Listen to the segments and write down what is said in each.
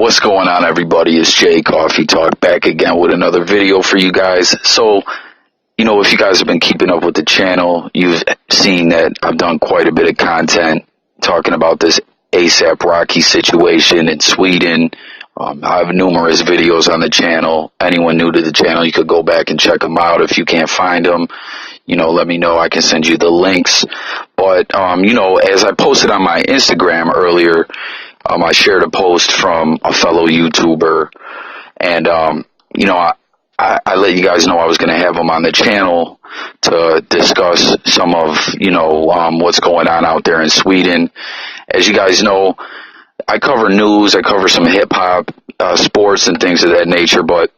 What's going on, everybody? It's Jay Coffee Talk back again with another video for you guys. So, if you guys have been keeping up with the channel, you've seen that I've done quite a bit of content talking about this ASAP Rocky situation in Sweden. I have numerous videos on the channel. Anyone new to the channel, you could go back and check them out. If you can't find them, let me know. I can send you the links. But, as I posted on my Instagram earlier, I shared a post from a fellow YouTuber, and, I let you guys know I was going to have him on the channel to discuss some of, what's going on out there in Sweden. As you guys know, I cover news, I cover some hip-hop, sports and things of that nature, but,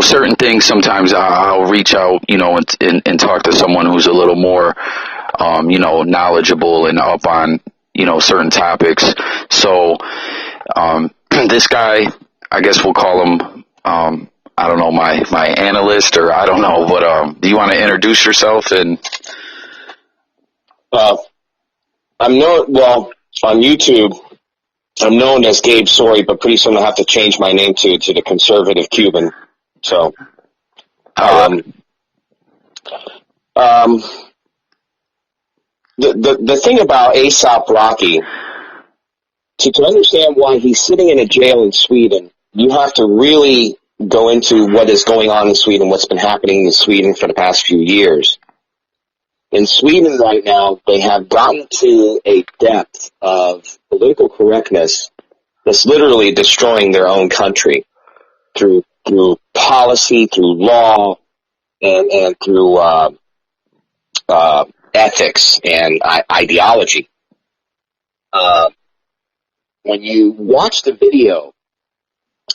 certain things sometimes I'll reach out, and talk to someone who's a little more, knowledgeable and up on, certain topics. So, this guy, I guess we'll call him, I don't know, my analyst, or I don't know, but, do you want to introduce yourself? And on YouTube, I'm known as Gabe Sorry, but pretty soon I'll have to change my name to the Conservative Cuban. So, the thing about ASAP Rocky, to understand why he's sitting in a jail in Sweden, you have to really go into what is going on in Sweden, what's been happening in Sweden for the past few years. In Sweden right now, they have gotten to a depth of political correctness that's literally destroying their own country through policy, through law, and through ethics and ideology. When you watch the video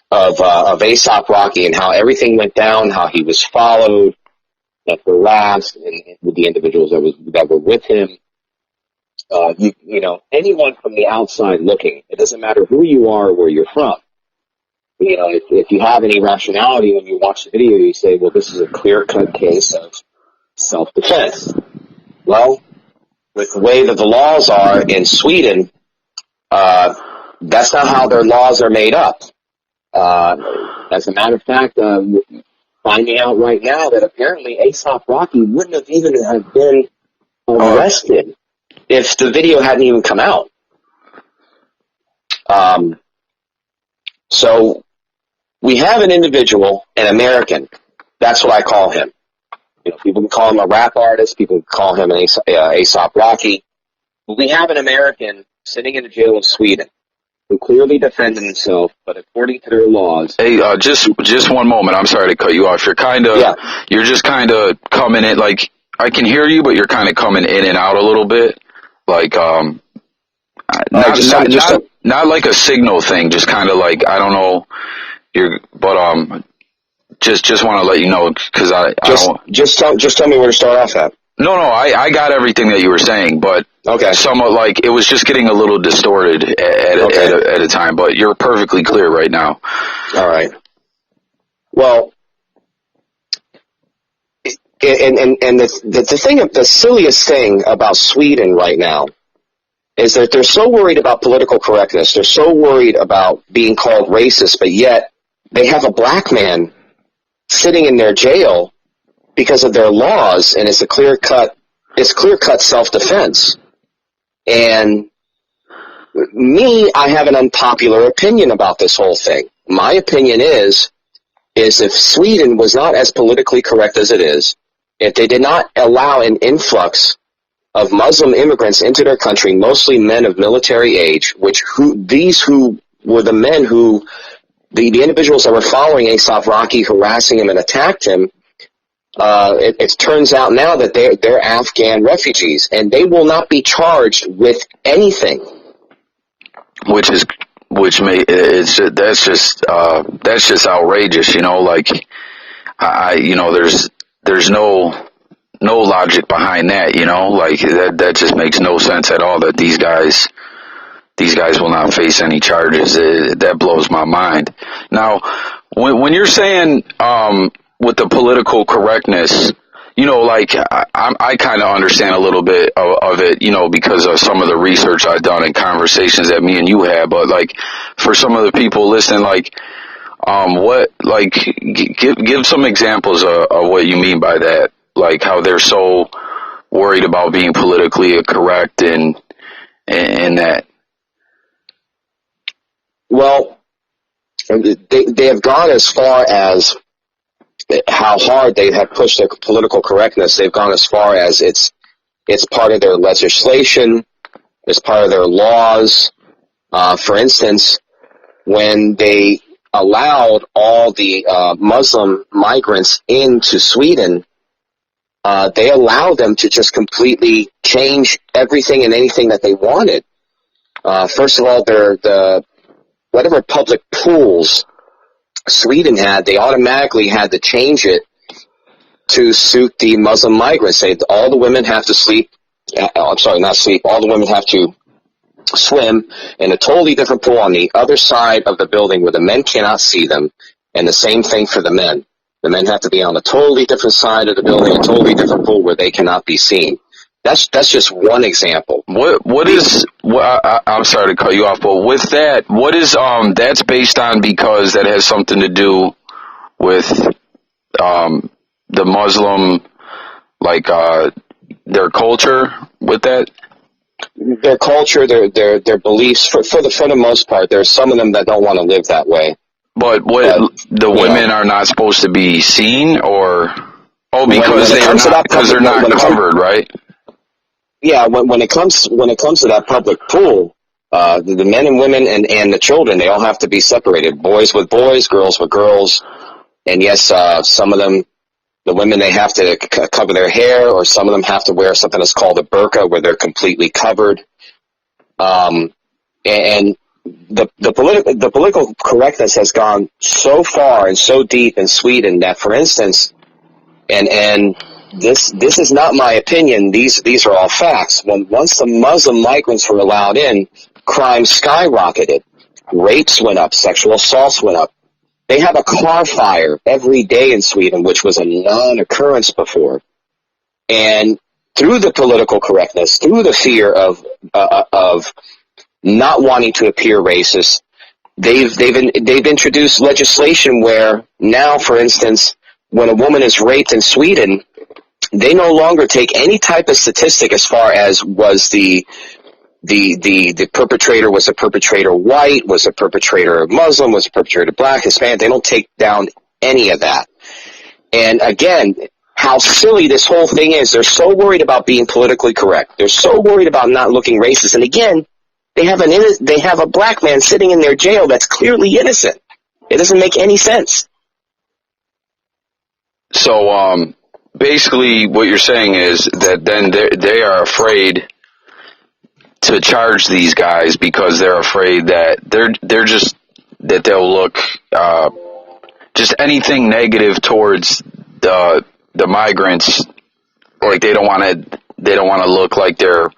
of ASAP Rocky and how everything went down, how he was followed and harassed, and with the individuals that were with him, anyone from the outside looking, it doesn't matter who you are or where you're from. If you have any rationality when you watch the video, you say, well, this is a clear-cut case of self-defense. Well, with the way that the laws are in Sweden, that's not how their laws are made up. As a matter of fact, finding out right now that apparently ASAP Rocky wouldn't have even have been arrested if the video hadn't even come out. So we have an individual, an American. That's what I call him. People can call him a rap artist. People can call him an ASAP Rocky. But we have an American sitting in a jail in Sweden who clearly defended himself, but according to their laws. Hey, just one moment. I'm sorry to cut you off. You're just kind of coming in, like, I can hear you, but you're kind of coming in and out a little bit. Like, not like a signal thing, just kind of like, I don't know, just want to let you know, because just tell me where to start off at. No, I got everything that you were saying, but okay. Somewhat like it was just getting a little distorted at a time, but you're perfectly clear right now. All right. Well, and the silliest thing about Sweden right now is that they're so worried about political correctness. They're so worried about being called racist, but yet they have a black man sitting in their jail because of their laws, and it's clear-cut self-defense. And I have an unpopular opinion about this whole thing. My opinion is if Sweden was not as politically correct as it is, if they did not allow an influx of Muslim immigrants into their country, mostly men of military age, who were the men who, the individuals that were following ASAP Rocky, harassing him and attacked him, it turns out now that they're Afghan refugees, and they will not be charged with anything. That's just outrageous, there's no logic behind that, that just makes no sense at all, that these guys will not face any charges. That blows my mind. Now, when you're saying, with the political correctness, like I kind of understand a little bit of it, because of some of the research I've done and conversations that me and you had. But like for some of the people listening, like, what, like, give some examples of what you mean by that, like how they're so worried about being politically correct and that. Well, they have gone as far as how hard they have pushed their political correctness. They've gone as far as it's part of their legislation, it's part of their laws. For instance, when they allowed all the Muslim migrants into Sweden, they allowed them to just completely change everything and anything that they wanted. First of all, whatever public pools Sweden had, they automatically had to change it to suit the Muslim migrants. All the women have to all the women have to swim in a totally different pool on the other side of the building where the men cannot see them, and the same thing for the men. The men have to be on a totally different side of the building, a totally different pool where they cannot be seen. That's just one example. I'm sorry to cut you off, but with that, what is that's based on, because that has something to do with the Muslim, like their culture with that? Their culture, their beliefs, for the most part. There's some of them that don't want to live that way. But the women are not supposed to be seen, or because they're not covered, right? Yeah, when it comes to that public pool, the men and women and the children, they all have to be separated. Boys with boys, girls with girls. And yes, some of them, the women, they have to cover their hair, or some of them have to wear something that's called a burqa, where they're completely covered. And the political correctness has gone so far and so deep in Sweden that, for instance, and this is not my opinion, these are all facts. Once the Muslim migrants were allowed in, crime skyrocketed. Rapes went up, sexual assaults went up. They have a car fire every day in Sweden, which was a non-occurrence before. And through the political correctness, through the fear of not wanting to appear racist, they've introduced legislation where now, for instance, when a woman is raped in Sweden, they no longer take any type of statistic as far as was the perpetrator, was the perpetrator white, was the perpetrator Muslim, was the perpetrator black, Hispanic. They don't take down any of that. And again, how silly this whole thing is. They're so worried about being politically correct. They're so worried about not looking racist. And again, they have a black man sitting in their jail that's clearly innocent. It doesn't make any sense. So, basically what you're saying is that then they are afraid to charge these guys because they're afraid that that they'll look, just anything negative towards the migrants, like they don't want to look like they're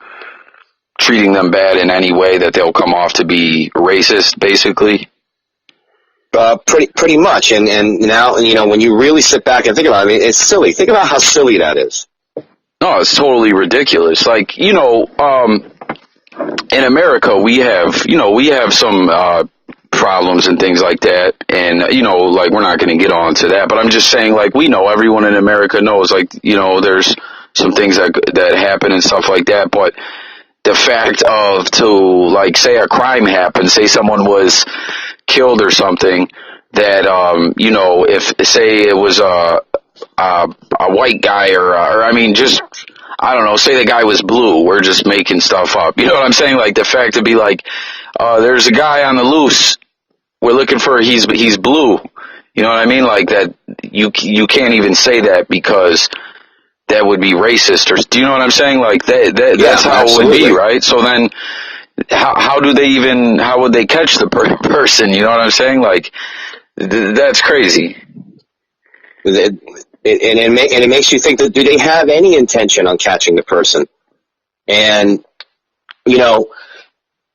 treating them bad in any way, that they'll come off to be racist, basically. Pretty much, and now, when you really sit back and think about it, it's silly. Think about how silly that is. No, it's totally ridiculous. Like, in America, we have some problems and things like that, and like, we're not going to get on to that, but I'm just saying, like, we know, everyone in America knows, like, there's some things that happen and stuff like that, but the fact of, to, like, say a crime happened, say someone was killed or something, that if, say, it was a white guy, or I mean, just, I don't know, say the guy was blue, we're just making stuff up, you know what I'm saying? Like, the fact to be like, there's a guy on the loose, we're looking for, he's blue, you know what I mean? Like, that you can't even say that, because that would be racist, or do you know what I'm saying? Like, that's how absolutely. It would be, right? So then, how would they catch the person? You know what I'm saying? Like, that's crazy. And it makes you think, that do they have any intention on catching the person? And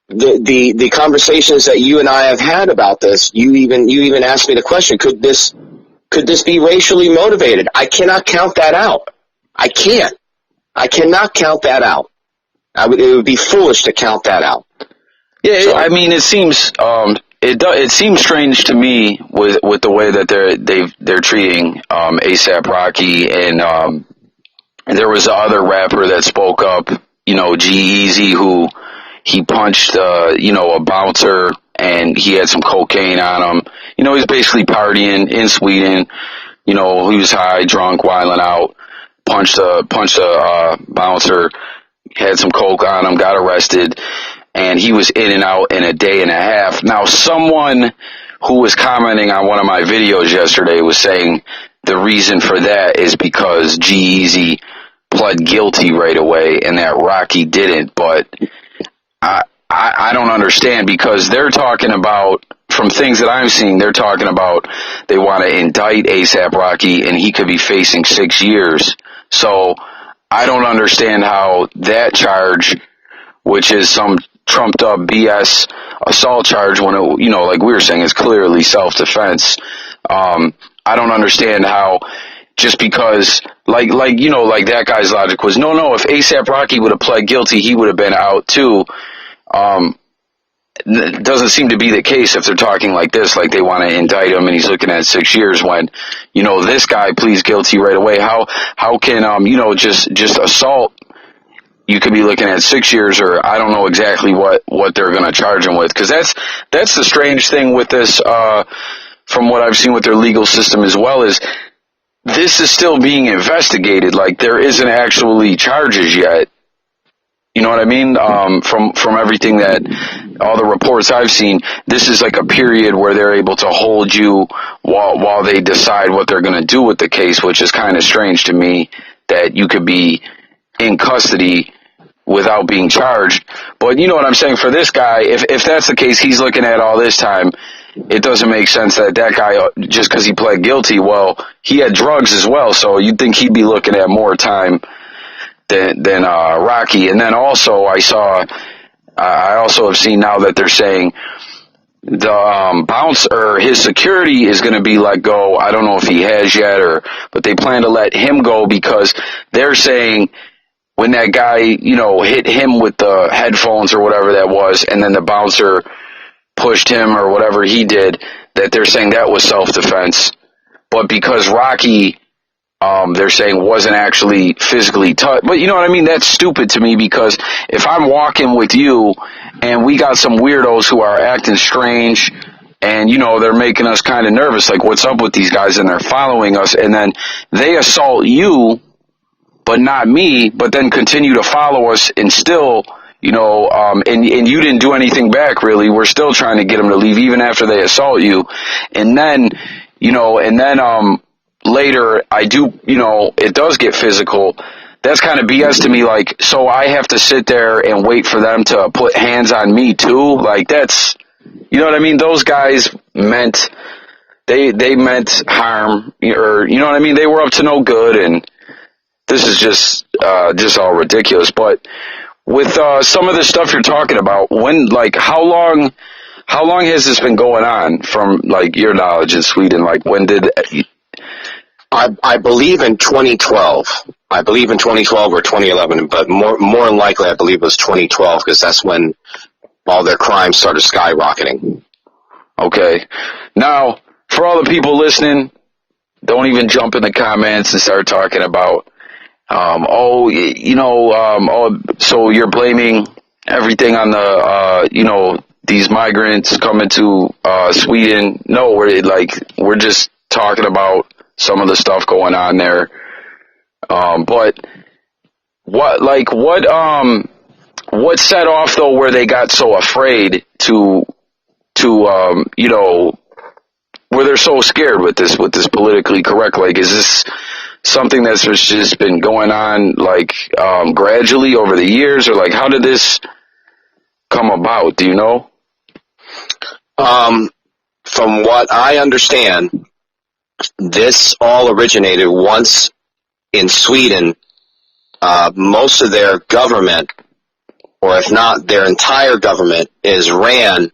the conversations that you and I have had about this, you even asked me the question: could this be racially motivated? I cannot count that out. I can't. I cannot count that out. It would be foolish to count that out. Yeah, so, I mean, it seems it seems strange to me with the way that they're treating ASAP Rocky, and there was the other rapper that spoke up, G-Eazy, who he punched a bouncer and he had some cocaine on him. He's basically partying in Sweden. He was high, drunk, wilding out, punched a bouncer, had some coke on him, got arrested, and he was in and out in a day and a half. Now, someone who was commenting on one of my videos yesterday was saying the reason for that is because G-Eazy pled guilty right away and that Rocky didn't, but I don't understand, because they're talking about, from things that I'm seeing, they're talking about they want to indict ASAP Rocky and he could be facing 6 years. So I don't understand how that charge, which is some trumped up BS assault charge, when it, like we were saying, it's clearly self-defense. I don't understand how, just because, like that guy's logic was, no, if ASAP Rocky would have pled guilty, he would have been out too. It doesn't seem to be the case if they're talking like this, like they want to indict him and he's looking at 6 years, when, this guy pleads guilty right away. How can, just assault, you could be looking at 6 years, or I don't know exactly what they're going to charge him with. Cause that's the strange thing with this, from what I've seen with their legal system as well, is this is still being investigated. Like, there isn't actually charges yet. You know what I mean? From everything that, all the reports I've seen, this is like a period where they're able to hold you while they decide what they're going to do with the case, which is kind of strange to me, that you could be in custody without being charged. But you know what I'm saying? For this guy, if that's the case, he's looking at all this time. It doesn't make sense that guy, just because he pled guilty, well, he had drugs as well, so you'd think he'd be looking at more time than Rocky. And then also I also have seen now that they're saying the bouncer, his security is going to be let go. I don't know if he has yet, but they plan to let him go, because they're saying when that guy, hit him with the headphones or whatever that was, and then the bouncer pushed him or whatever he did, that they're saying that was self-defense. But because Rocky, they're saying, wasn't actually physically touched. But you know what I mean? That's stupid to me, because if I'm walking with you and we got some weirdos who are acting strange and, they're making us kind of nervous, like, what's up with these guys, and they're following us, and then they assault you, but not me, but then continue to follow us and still, and you didn't do anything back, really. We're still trying to get them to leave even after they assault you. And then, later, it does get physical. That's kind of BS to me. Like, so I have to sit there and wait for them to put hands on me too? Like, that's, you know what I mean? Those guys meant, they meant harm, or, you know what I mean? They were up to no good, and this is just all ridiculous. But with some of the stuff you're talking about, how long has this been going on, from, like, your knowledge in Sweden? Like, when did... I believe in 2012. I believe in 2012 or 2011, but more than likely I believe it was 2012, because that's when all their crimes started skyrocketing. Okay. Now, for all the people listening, don't even jump in the comments and start talking about, so you're blaming everything on the, these migrants coming to Sweden. No, we're just talking about some of the stuff going on there. But what set off, though, where they got so afraid to where they're so scared with this politically correct? Like, is this something that's just been going on, like, gradually over the years, or, like, how did this come about? Do you know? From what I understand, this all originated once in Sweden. Most of their government, or if not their entire government, is ran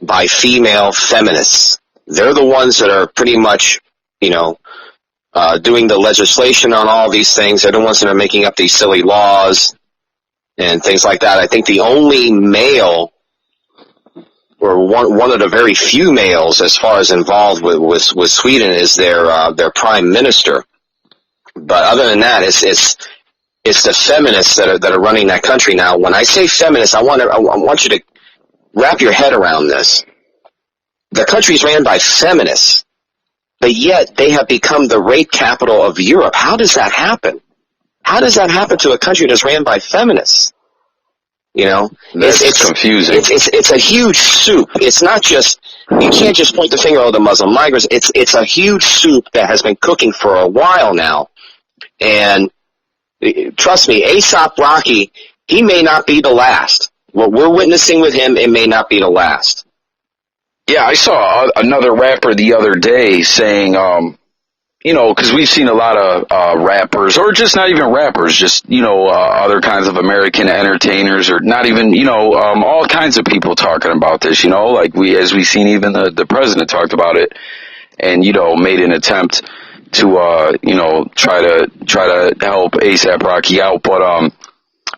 by female feminists. They're the ones that are pretty much, doing the legislation on all these things. They're the ones that are making up these silly laws and things like that. I think the only male, or one of the very few males as far as involved with Sweden, is their prime minister. But other than that, it's the feminists that are running that country now. When I say feminists, I want you to wrap your head around this. The country's ran by feminists, but yet they have become the rape capital of Europe. How does that happen? How does that happen to a country that's ran by feminists? You know, it's confusing. It's a huge soup. It's not just, you can't just point the finger at the Muslim migrants. It's a huge soup that has been cooking for a while now. And trust me, A$AP Rocky, he may not be the last. What we're witnessing with him, it may not be the last. Yeah, I saw another rapper the other day saying, you know, because we've seen a lot of rappers, or just not even rappers, just, you know, other kinds of American entertainers, or not even, you know, all kinds of people talking about this, you know, like as we've seen, even the president talked about it, and, you know, made an attempt to, you know, try to help A$AP Rocky out. But,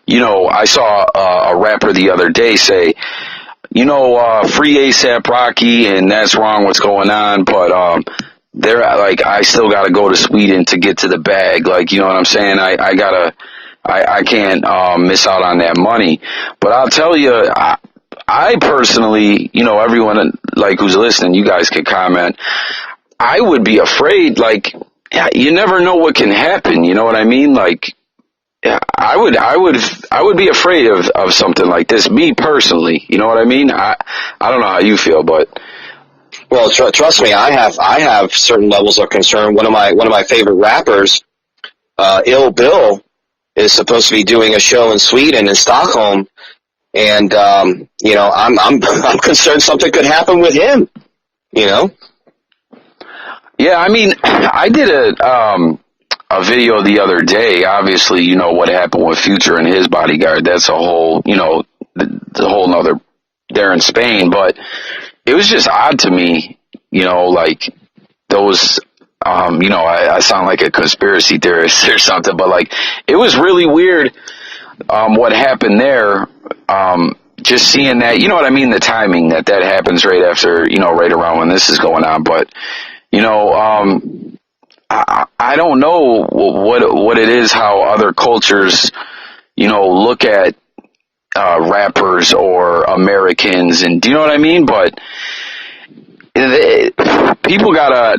you know, I saw a rapper the other day say, you know, free A$AP Rocky, and that's wrong what's going on, but, they're like, I still gotta go to Sweden to get to the bag. Like, you know what I'm saying? I can't, miss out on that money. But I'll tell you, I personally, you know, everyone, like, who's listening, you guys could comment. I would be afraid, like, you never know what can happen, you know what I mean? Like, I would be afraid of something like this, me personally, you know what I mean? I don't know how you feel, but. Well, trust me, I have certain levels of concern. One of my favorite rappers, Ill Bill, is supposed to be doing a show in Sweden, in Stockholm, and you know, I'm concerned something could happen with him. You know? Yeah, I mean, I did a video the other day. Obviously, you know what happened with Future and his bodyguard. That's a whole, you know, the whole nother there in Spain, but. It was just odd to me, you know, like those, you know, I sound like a conspiracy theorist or something, but like it was really weird what happened there. Just seeing that, you know what I mean, the timing that happens right after, you know, right around when this is going on. But, you know, I don't know what it is, how other cultures, you know, look at rappers or Americans, and do you know what I mean? But people gotta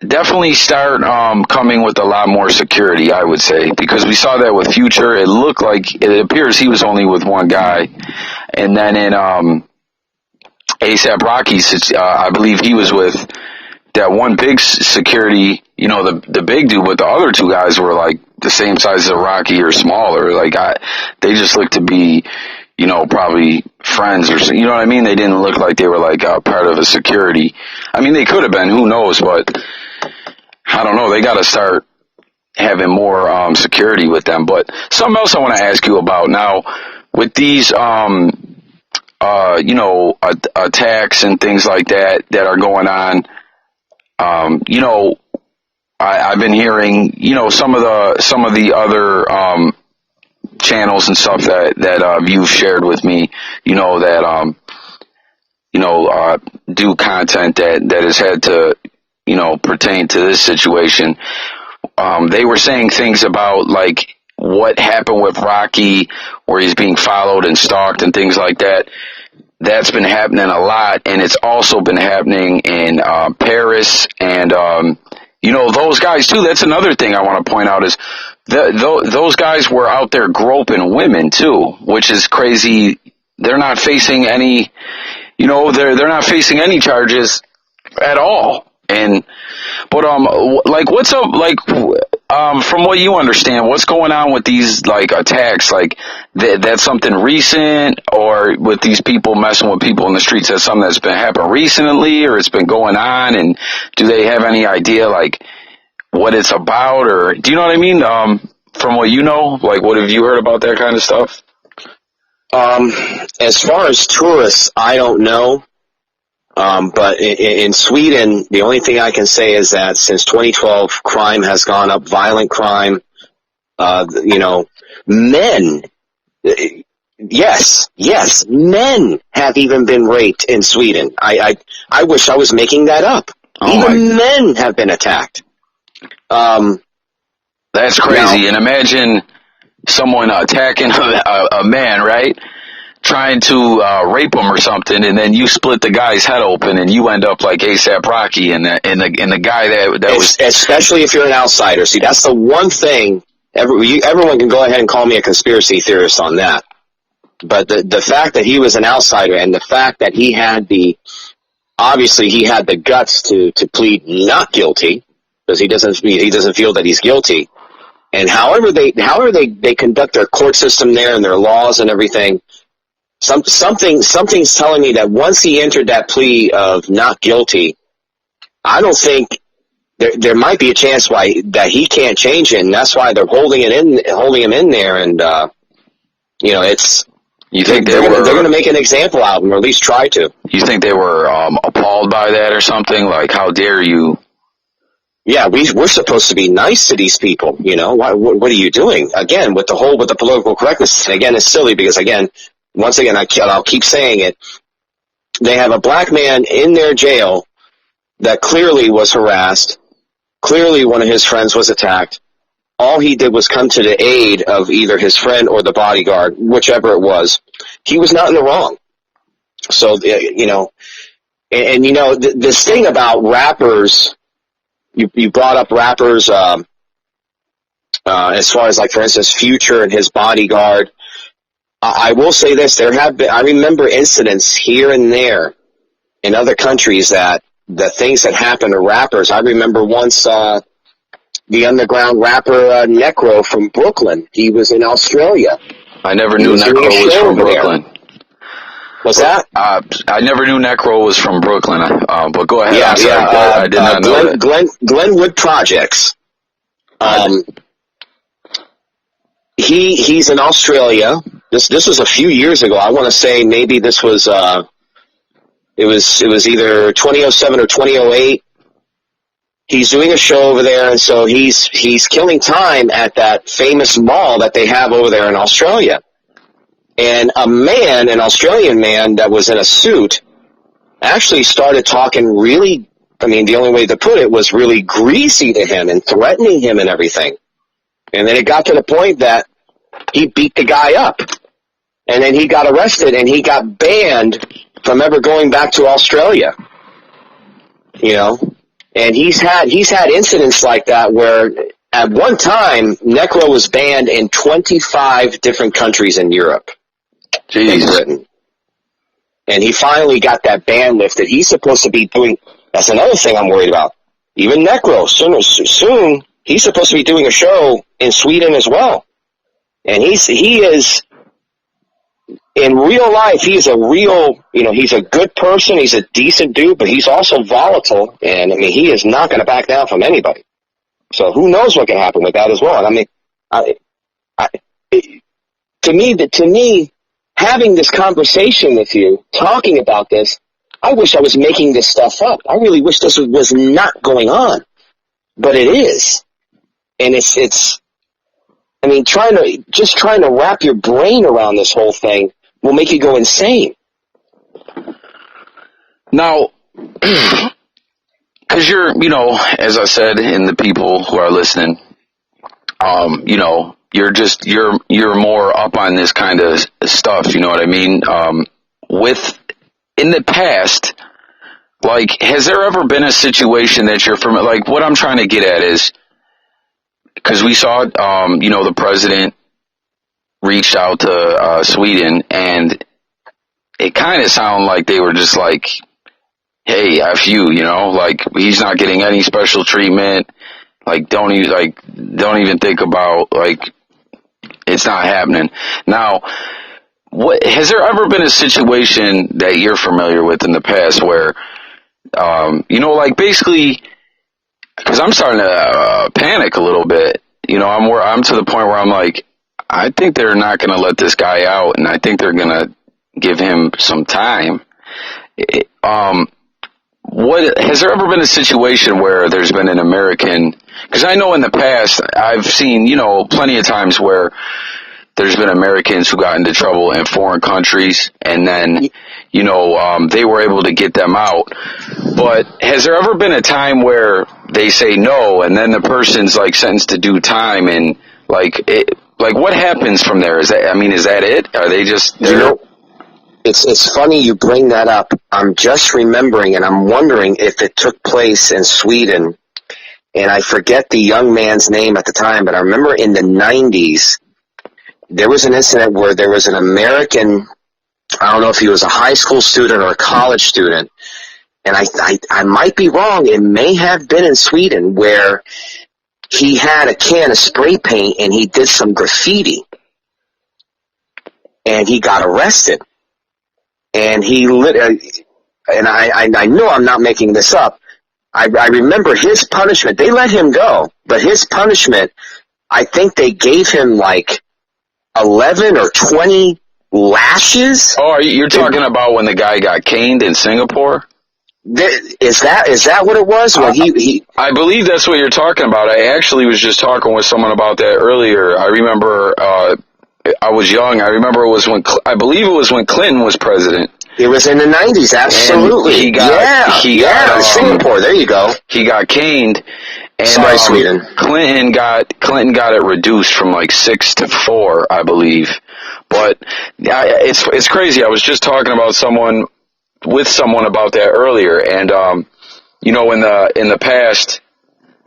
definitely start coming with a lot more security, I would say, because we saw that with Future. It looked like, it appears he was only with one guy, and then in A$AP Rocky, I believe he was with that one big security, you know, the big dude, but the other two guys were like the same size as Rocky or smaller. Like, they just looked to be, you know, probably friends or, you know what I mean? They didn't look like they were like part of a security. I mean, they could have been, who knows, but I don't know. They got to start having more security with them. But something else I want to ask you about now with these, you know, attacks and things like that are going on. You know, I've been hearing, you know, some of the other channels and stuff that you've shared with me, you know, that you know, do content that has had to, you know, pertain to this situation. They were saying things about like what happened with Rocky, where he's being followed and stalked and things like that. That's been happening a lot, and it's also been happening in Paris, and you know, those guys too. That's another thing I want to point out is those guys were out there groping women too, which is crazy. They're not facing any, you know, they're not facing any charges at all. And but like, what's up? Like, from what you understand, what's going on with these like attacks? Like, that's something recent, or with these people messing with people in the streets? That's something that's been happening recently, or it's been going on? And do they have any idea like what it's about, or do you know what I mean? From what you know, like, what have you heard about that kind of stuff? As far as tourists, I don't know. But in Sweden, the only thing I can say is that since 2012, crime has gone up, violent crime. Men, yes, men have even been raped in Sweden. I wish I was making that up. Even men have been attacked. That's crazy. And imagine someone attacking a man, right? Trying to rape him or something, and then you split the guy's head open, and you end up like ASAP Rocky, and the guy that was, especially if you're an outsider. See, that's the one thing. Everyone can go ahead and call me a conspiracy theorist on that, but the fact that he was an outsider, and the fact that he had the guts to plead not guilty, because he doesn't feel that he's guilty, and however they conduct their court system there and their laws and everything. Something's telling me that once he entered that plea of not guilty, I don't think there might be a chance that he can't change it, and that's why they're holding him in there, and it's. You think they're going to make an example out of him, or at least try to? You think they were appalled by that or something? Like, how dare you? Yeah, we're supposed to be nice to these people. What are you doing? Again, with the political correctness. And again, it's silly because once again, I'll keep saying it. They have a black man in their jail that clearly was harassed. Clearly one of his friends was attacked. All he did was come to the aid of either his friend or the bodyguard, whichever it was. He was not in the wrong. So, this thing about rappers, you brought up rappers, as far as, like, for instance, Future and his bodyguard. I will say this, I remember incidents here and there in other countries that the things that happen to rappers. I remember once the underground rapper Necro from Brooklyn. He was in Australia. I never knew Necro was from Brooklyn. What's that? I never knew Necro was from Brooklyn, but go ahead. I'm sorry. I did not know that. Glenwood Projects. He's in Australia. This was a few years ago. I want to say maybe this was it was either 2007 or 2008. He's doing a show over there, and so he's killing time at that famous mall that they have over there in Australia. And an Australian man that was in a suit, actually started talking really, the only way to put it was really greasy to him and threatening him and everything. And then it got to the point that he beat the guy up. And then he got arrested, and he got banned from ever going back to Australia. And he's had incidents like that where at one time Necro was banned in 25 different countries in Europe. Jeez. And Britain. And he finally got that ban lifted. He's supposed to be doing, that's another thing I'm worried about. Even Necro, soon he's supposed to be doing a show in Sweden as well. And he is, in real life, he's a good person, he's a decent dude, but he's also volatile, and he is not going to back down from anybody. So who knows what can happen with that as well. And to me, having this conversation with you, talking about this, I wish I was making this stuff up. I really wish this was not going on, but it is. And it's trying to wrap your brain around this whole thing will make you go insane. Now, because you're, as I said, and the people who are listening, you're more up on this kind of stuff, you know what I mean? In the past, like, has there ever been a situation that you're from, like, what I'm trying to get at is, because we saw, the president reached out to Sweden, and it kind of sounded like they were just like, hey, F you, like, he's not getting any special treatment, like, don't even think about, like, it's not happening. Now, has there ever been a situation that you're familiar with in the past where, like, basically, because I'm starting to panic a little bit. I'm to the point where I'm like, I think they're not going to let this guy out, and I think they're going to give him some time. what has there ever been a situation where there's been an American? Because I know in the past I've seen, plenty of times where there's been Americans who got into trouble in foreign countries, and then, they were able to get them out. But has there ever been a time where they say no, and then the person's like sentenced to do time, and like what happens from there? Is that it? Are they just It's funny you bring that up. I'm just remembering, and I'm wondering if it took place in Sweden, and I forget the young man's name at the time, but I remember in the 90s, there was an incident where there was an American, I don't know if he was a high school student or a college student, and I might be wrong, it may have been in Sweden, where he had a can of spray paint and he did some graffiti, and he got arrested. And he and I know I'm not making this up. I remember his punishment. They let him go, but his punishment, I think they gave him like 11 or 20 lashes. Oh, you're talking about when the guy got caned in Singapore? Is that what it was? When I believe that's what you're talking about. I actually was just talking with someone about that earlier. I remember I was young. I remember it was I believe it was when Clinton was president. It was in the 90s, absolutely. And he got Singapore. There you go. He got caned. And, sorry, Sweden. Clinton got it reduced from like 6 to 4, I believe. But it's crazy. I was just talking about someone about that earlier, and in the past,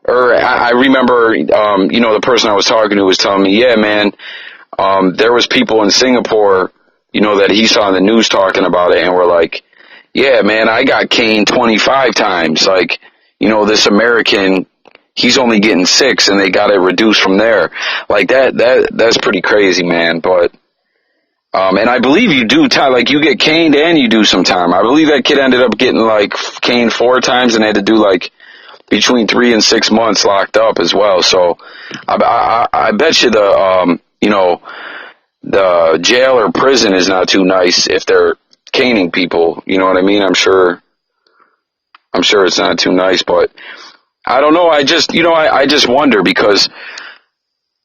or I remember the person I was talking to was telling me, yeah, man, there was people in Singapore, that he saw in the news talking about it, and were like, yeah, man, I got caned 25 times. Like, this American, he's only getting 6, and they got it reduced from there. Like that's pretty crazy, man. But and I believe you do time, like you get caned and you do some time. I believe that kid ended up getting like caned 4 times and had to do like between 3 and 6 months locked up as well. So I bet you the jail or prison is not too nice if they're caning people. You know what I mean? I'm sure it's not too nice, but I don't know. I just wonder, because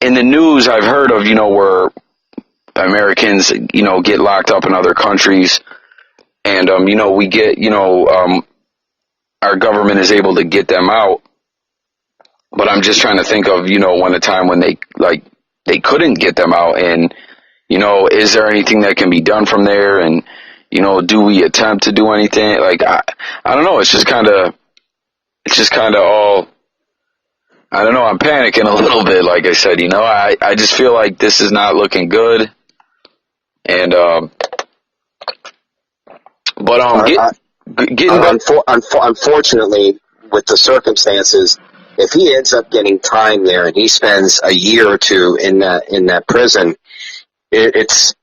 in the news I've heard of, where Americans, get locked up in other countries, and, we get, our government is able to get them out. But I'm just trying to think of, when a time when they couldn't get them out, and, is there anything that can be done from there? And, do we attempt to do anything? Like, I don't know. It's just kind of all, I don't know. I'm panicking a little bit. Like I said, I just feel like this is not looking good. And, unfortunately, with the circumstances, if he ends up getting time there and he spends a year or two in that prison, this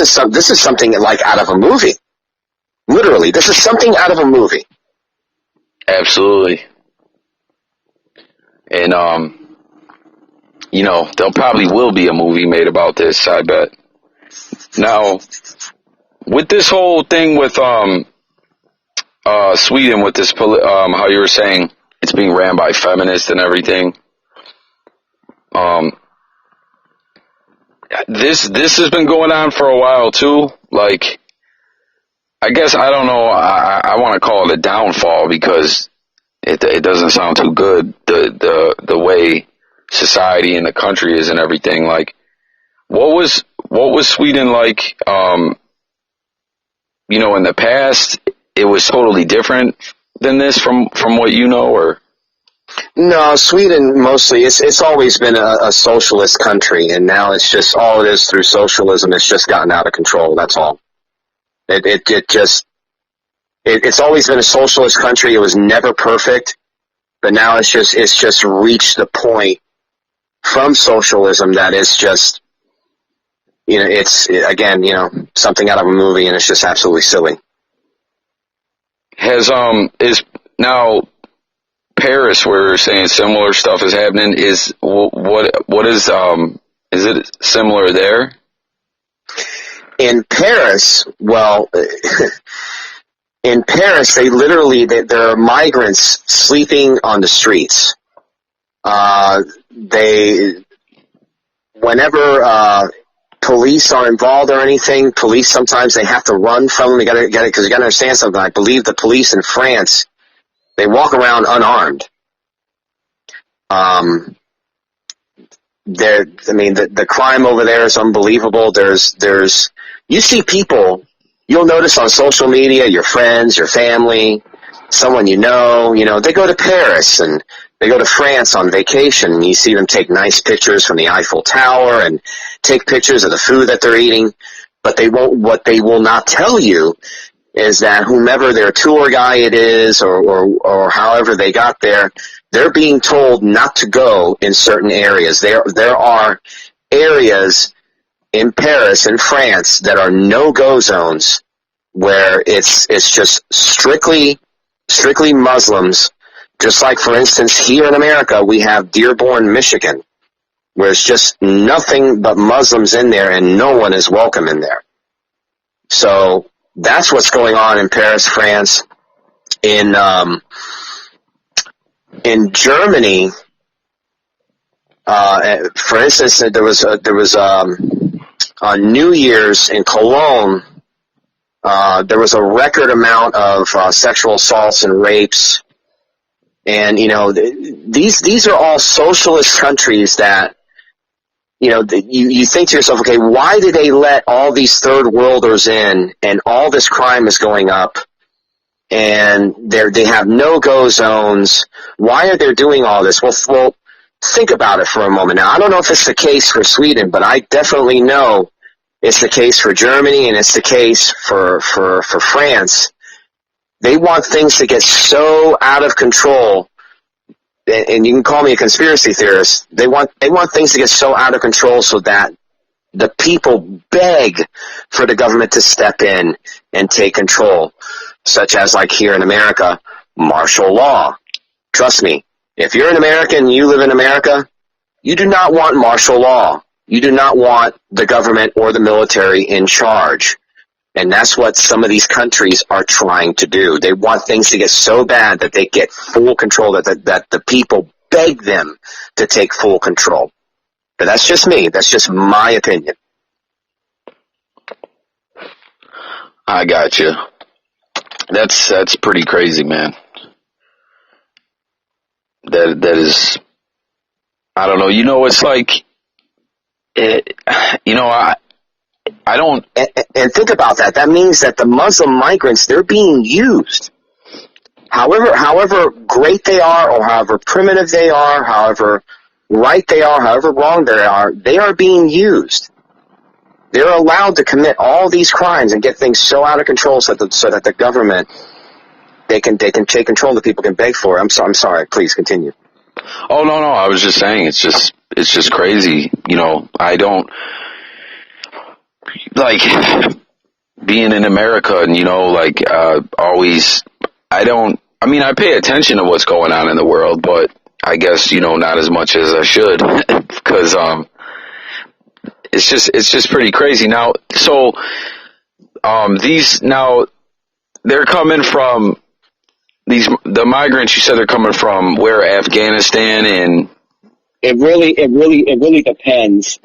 is something like out of a movie. Literally, this is something out of a movie. Absolutely. And there probably will be a movie made about this, I bet. Now, with this whole thing with Sweden, with this how you were saying it's being ran by feminists and everything, this has been going on for a while too. Like, I guess, I don't know, I want to call it a downfall, because it doesn't sound too good, the way society and the country is and everything. Like, what was Sweden like, in the past? It was totally different than this from what you know, or? No, Sweden mostly, it's always been a socialist country, and now it's just, all it is through socialism, it's just gotten out of control, that's all. It's always been a socialist country. It was never perfect, but now it's just reached the point from socialism that it's just, it's, again, something out of a movie, and it's just absolutely silly. Is now Paris, where you're saying similar stuff is happening, is what is it similar there? In Paris, well, In Paris, there are migrants sleeping on the streets. Whenever police are involved or anything, police sometimes they have to run from them. You got to because you got to understand something. I believe the police in France, they walk around unarmed. The crime over there is unbelievable. You see people, you'll notice on social media, your friends, your family, someone you know, they go to Paris and they go to France on vacation, and you see them take nice pictures from the Eiffel Tower and take pictures of the food that they're eating, but what they will not tell you is that whomever their tour guide is or however they got there, they're being told not to go in certain areas. There are areas in Paris and France that are no-go zones where it's just strictly Muslims. Just like, for instance, here in America, we have Dearborn, Michigan, where it's just nothing but Muslims in there and no one is welcome in there. So that's what's going on in Paris, France. In Germany, for instance, there was on New Year's in Cologne. There was a record amount of sexual assaults and rapes, and these are all socialist countries that you think to yourself, okay, why did they let all these third worlders in, and all this crime is going up, and they have no-go zones? Why are they doing all this? Well, think about it for a moment. Now, I don't know if it's the case for Sweden, but I definitely know it's the case for Germany, and it's the case for France. They want things to get so out of control, and you can call me a conspiracy theorist. They want things to get so out of control so that the people beg for the government to step in and take control, such as like here in America, martial law. Trust me, if you're an American and you live in America, you do not want martial law. You do not want the government or the military in charge. And that's what some of these countries are trying to do. They want things to get so bad that they get full control, that the people beg them to take full control. But that's just me. That's just my opinion. I got you. That's pretty crazy, man. That is, I don't know. It's like, I don't. And think about that. That means that the Muslim migrants, they're being used. However great they are, or however primitive they are, however right they are, however wrong they are being used. They're allowed to commit all these crimes and get things so out of control so that the government, they can take control, the people can beg for it. I'm sorry. Please continue. Oh, no. I was just saying, it's just crazy. I don't, like, being in America and, always, I pay attention to what's going on in the world, but I guess, not as much as I should, because, it's just pretty crazy. Now, so, they're coming from, the migrants, you said they're coming from where? Afghanistan? And it really depends.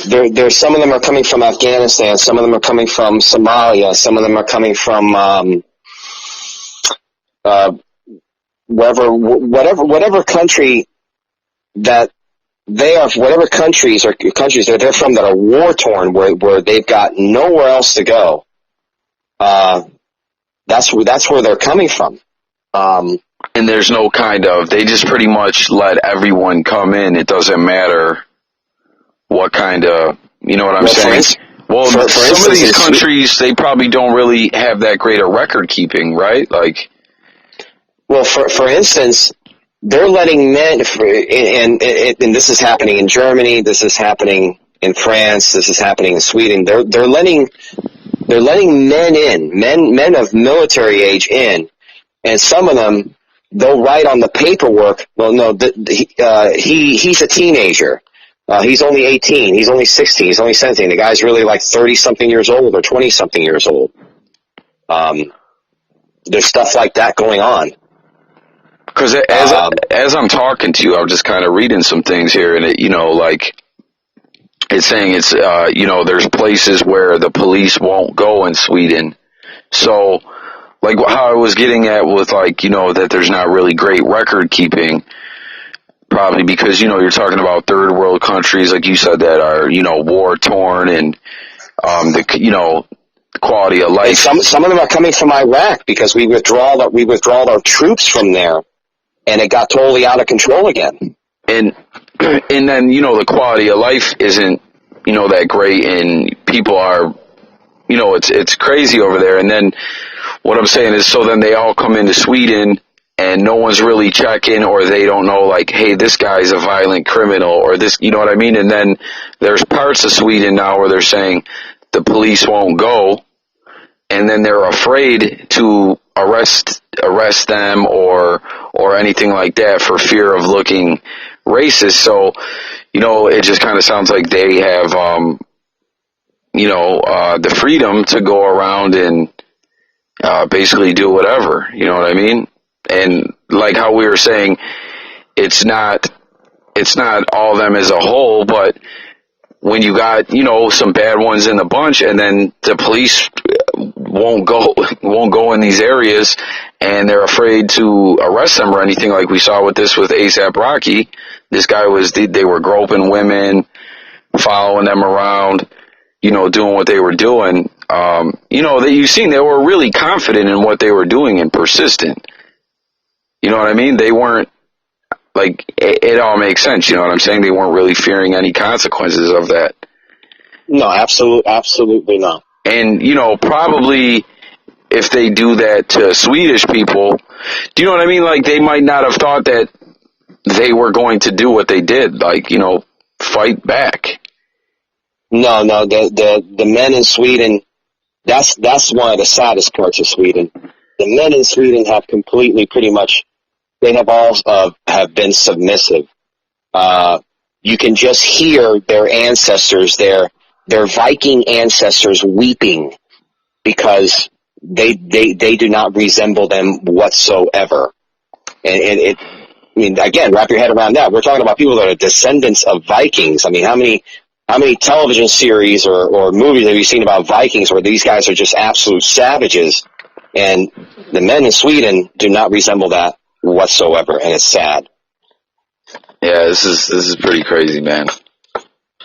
There's some of them are coming from Afghanistan, some of them are coming from Somalia, some of them are coming from whatever country that they are, whatever countries that they're from that are war torn, where they've got nowhere else to go. That's where they're coming from. And there's no they just pretty much let everyone come in. It doesn't matter what kind of, you know what I'm saying? For some instance, of these countries, they probably don't really have that great a record keeping, right? Like, well, for instance, they're letting men, and this is happening in Germany, this is happening in France, this is happening in Sweden. They're letting men in, men of military age in, and some of them, they'll write on the paperwork, well, no, he's a teenager. He's only 18, he's only 16, he's only 17. The guy's really like 30-something years old or 20-something years old. There's stuff like that going on. Because as I'm talking to you, I'm just kind of reading some things here, and it's saying there's places where the police won't go in Sweden. So, like how I was getting at with that there's not really great record keeping, probably because you're talking about third world countries, like you said, that are war torn, and the quality of life. And some of them are coming from Iraq because we withdraw our troops from there, and it got totally out of control again. And then the quality of life isn't that great, and people are it's crazy over there. And then what I'm saying is, so then they all come into Sweden and no one's really checking, or they don't know, like, hey, this guy's a violent criminal, or this, you know what I mean? And then there's parts of Sweden now where they're saying the police won't go, and then they're afraid to arrest them or anything like that for fear of looking racist. So, it just kind of sounds like they have, the freedom to go around and basically do whatever, you know what I mean? And like how we were saying, it's not all of them as a whole, but when you got, some bad ones in the bunch, and then the police won't go in these areas, and they're afraid to arrest them or anything, like we saw with A$AP Rocky. This guy they were groping women, following them around, doing what they were doing. That you've seen, they were really confident in what they were doing and persistent. You know what I mean? They weren't, like, it all makes sense, you know what I'm saying? They weren't really fearing any consequences of that. No, absolutely not. And, probably if they do that to Swedish people, do you know what I mean? Like, they might not have thought that they were going to do what they did, like, fight back. No, the men in Sweden, that's one of the saddest parts of Sweden. The men in Sweden have completely, pretty much, they have all have been submissive. You can just hear their ancestors, their Viking ancestors, weeping because they do not resemble them whatsoever. And again, wrap your head around that. We're talking about people that are descendants of Vikings. I mean, how many television series or movies have you seen about Vikings where these guys are just absolute savages? And the men in Sweden do not resemble that whatsoever, and it's sad. Yeah, this is pretty crazy, man.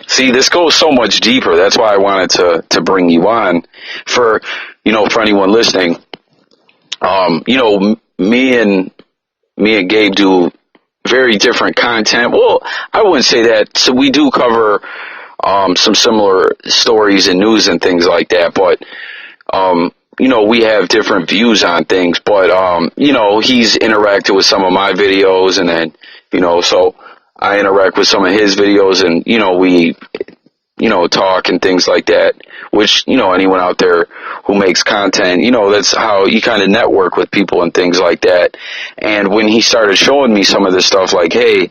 See, this goes so much deeper. That's why I wanted to bring you on for anyone listening. Me and Gabe do very different content. Well, I wouldn't say that. So we do cover some similar stories and news and things like that, but we have different views on things, but he's interacted with some of my videos, and then so I interact with some of his videos, and we talk and things like that, which anyone out there who makes content, that's how you kind of network with people and things like that. And when he started showing me some of this stuff, like, hey,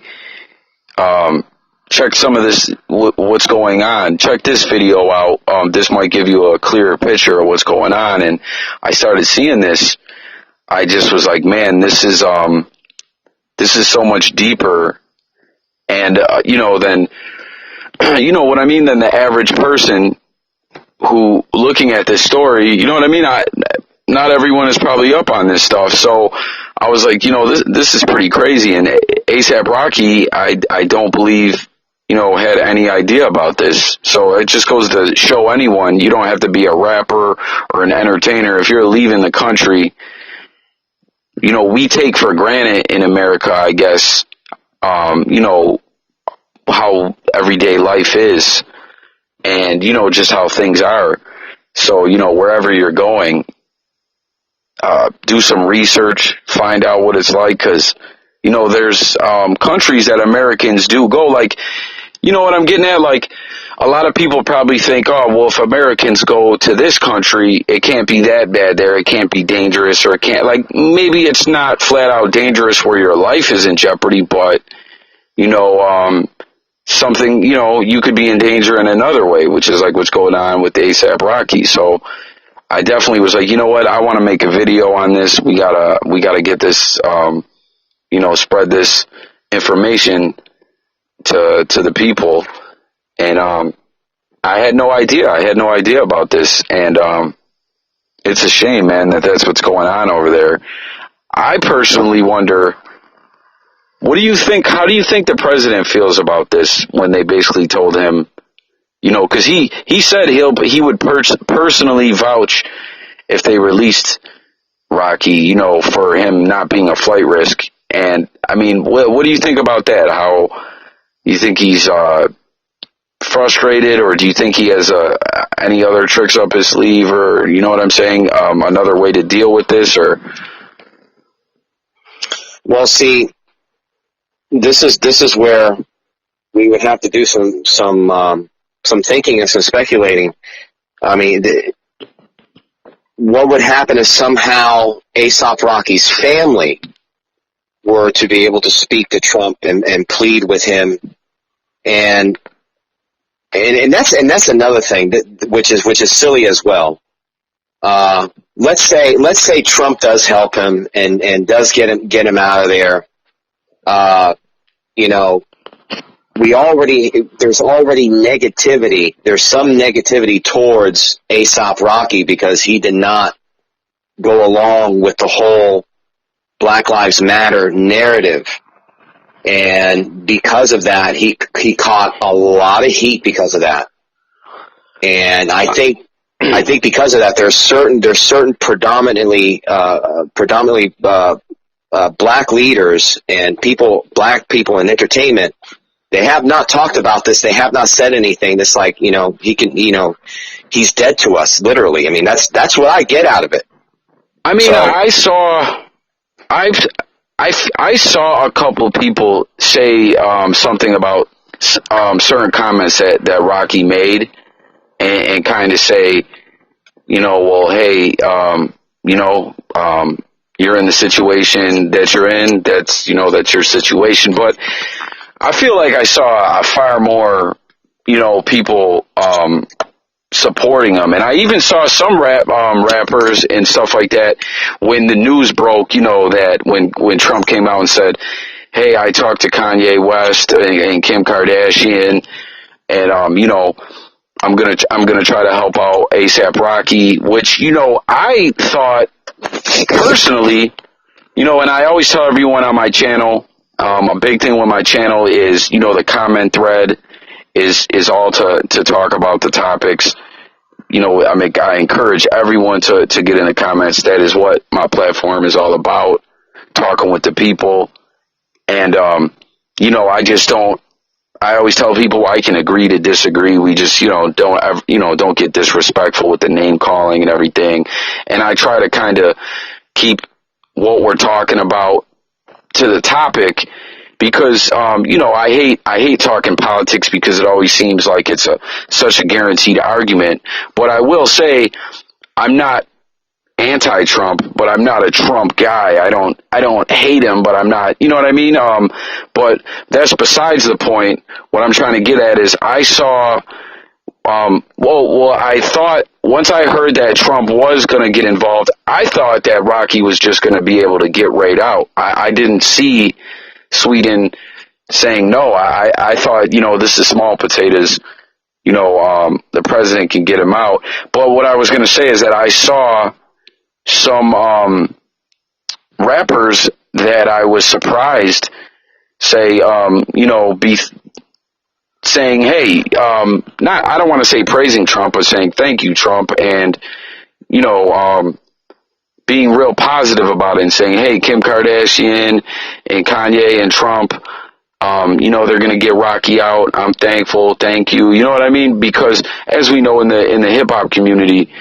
check some of this, what's going on, check this video out, this might give you a clearer picture of what's going on. And I started seeing this, I just was like, man, this is so much deeper. And, than, what I mean, than the average person who looking at this story, you know what I mean? Not everyone is probably up on this stuff. So I was like, this is pretty crazy. And A$AP Rocky, I don't believe, had any idea about this. So it just goes to show anyone, you don't have to be a rapper or an entertainer. If you're leaving the country, we take for granted in America, I guess, how everyday life is, and just how things are. So wherever you're going, do some research, find out what it's like, because there's countries that Americans do go, like, what I'm getting at, like, a lot of people probably think, oh, well, if Americans go to this country, it can't be that bad there, it can't be dangerous, or it can't, like, maybe it's not flat out dangerous where your life is in jeopardy, but something, you could be in danger in another way, which is like what's going on with the A$AP Rocky. So I definitely was like, you know what, I want to make a video on this. We gotta get this, spread this information to the people. And I had no idea. I had no idea about this, and it's a shame, man, that that's what's going on over there. I personally wonder, what do you think? How do you think the president feels about this when they basically told him, because he said he would personally vouch if they released Rocky, for him not being a flight risk. And I mean, what do you think about that? How you think he's frustrated, or do you think he has any other tricks up his sleeve, or you know what I'm saying? Another way to deal with this, or? Well, see, this is where we would have to do some thinking and some speculating. I mean, what would happen if somehow A$AP Rocky's family were to be able to speak to Trump and plead with him, and that's another thing which is silly as well. Let's say Trump does help him and does get him out of there. There's already negativity. There's some negativity towards A$AP Rocky because he did not go along with the whole Black Lives Matter narrative. And because of that, he caught a lot of heat because of that. And I think because of that, there's certain predominantly black leaders and black people in entertainment. They have not talked about this. They have not said anything. It's like, he's dead to us, literally. I mean, that's what I get out of it. I mean, I saw a couple people say something about certain comments that Rocky made, and kind of say, well, hey, you're in the situation that you're in. That's your situation. But I feel like I saw a far more, people supporting him, and I even saw some rappers and stuff like that when the news broke. That when Trump came out and said, "Hey, I talked to Kanye West and Kim Kardashian, and I'm gonna try to help out A$AP Rocky," which I thought personally, and I always tell everyone on my channel, a big thing with my channel is the comment thread is all to talk about the topics. I encourage everyone to get in the comments. That is what my platform is all about, talking with the people. And I always tell people I can agree to disagree. We just don't get disrespectful with the name calling and everything. And I try to kind of keep what we're talking about to the topic, because I hate talking politics, because it always seems like it's such a guaranteed argument. But I will say, I'm not anti-Trump, but I'm not a Trump guy. I don't hate him, but I'm not, you know what I mean? But that's besides the point. What I'm trying to get at is I saw, I thought once I heard that Trump was going to get involved, I thought that Rocky was just going to be able to get right out. I didn't see Sweden saying no. I thought, this is small potatoes. The president can get him out. But what I was going to say is that I saw some rappers that I was surprised say, be saying, hey, I don't want to say praising Trump, but saying thank you, Trump, and being real positive about it and saying, hey, Kim Kardashian and Kanye and Trump, they're going to get Rocky out. I'm thankful. Thank you. You know what I mean? Because as we know in the hip hop community,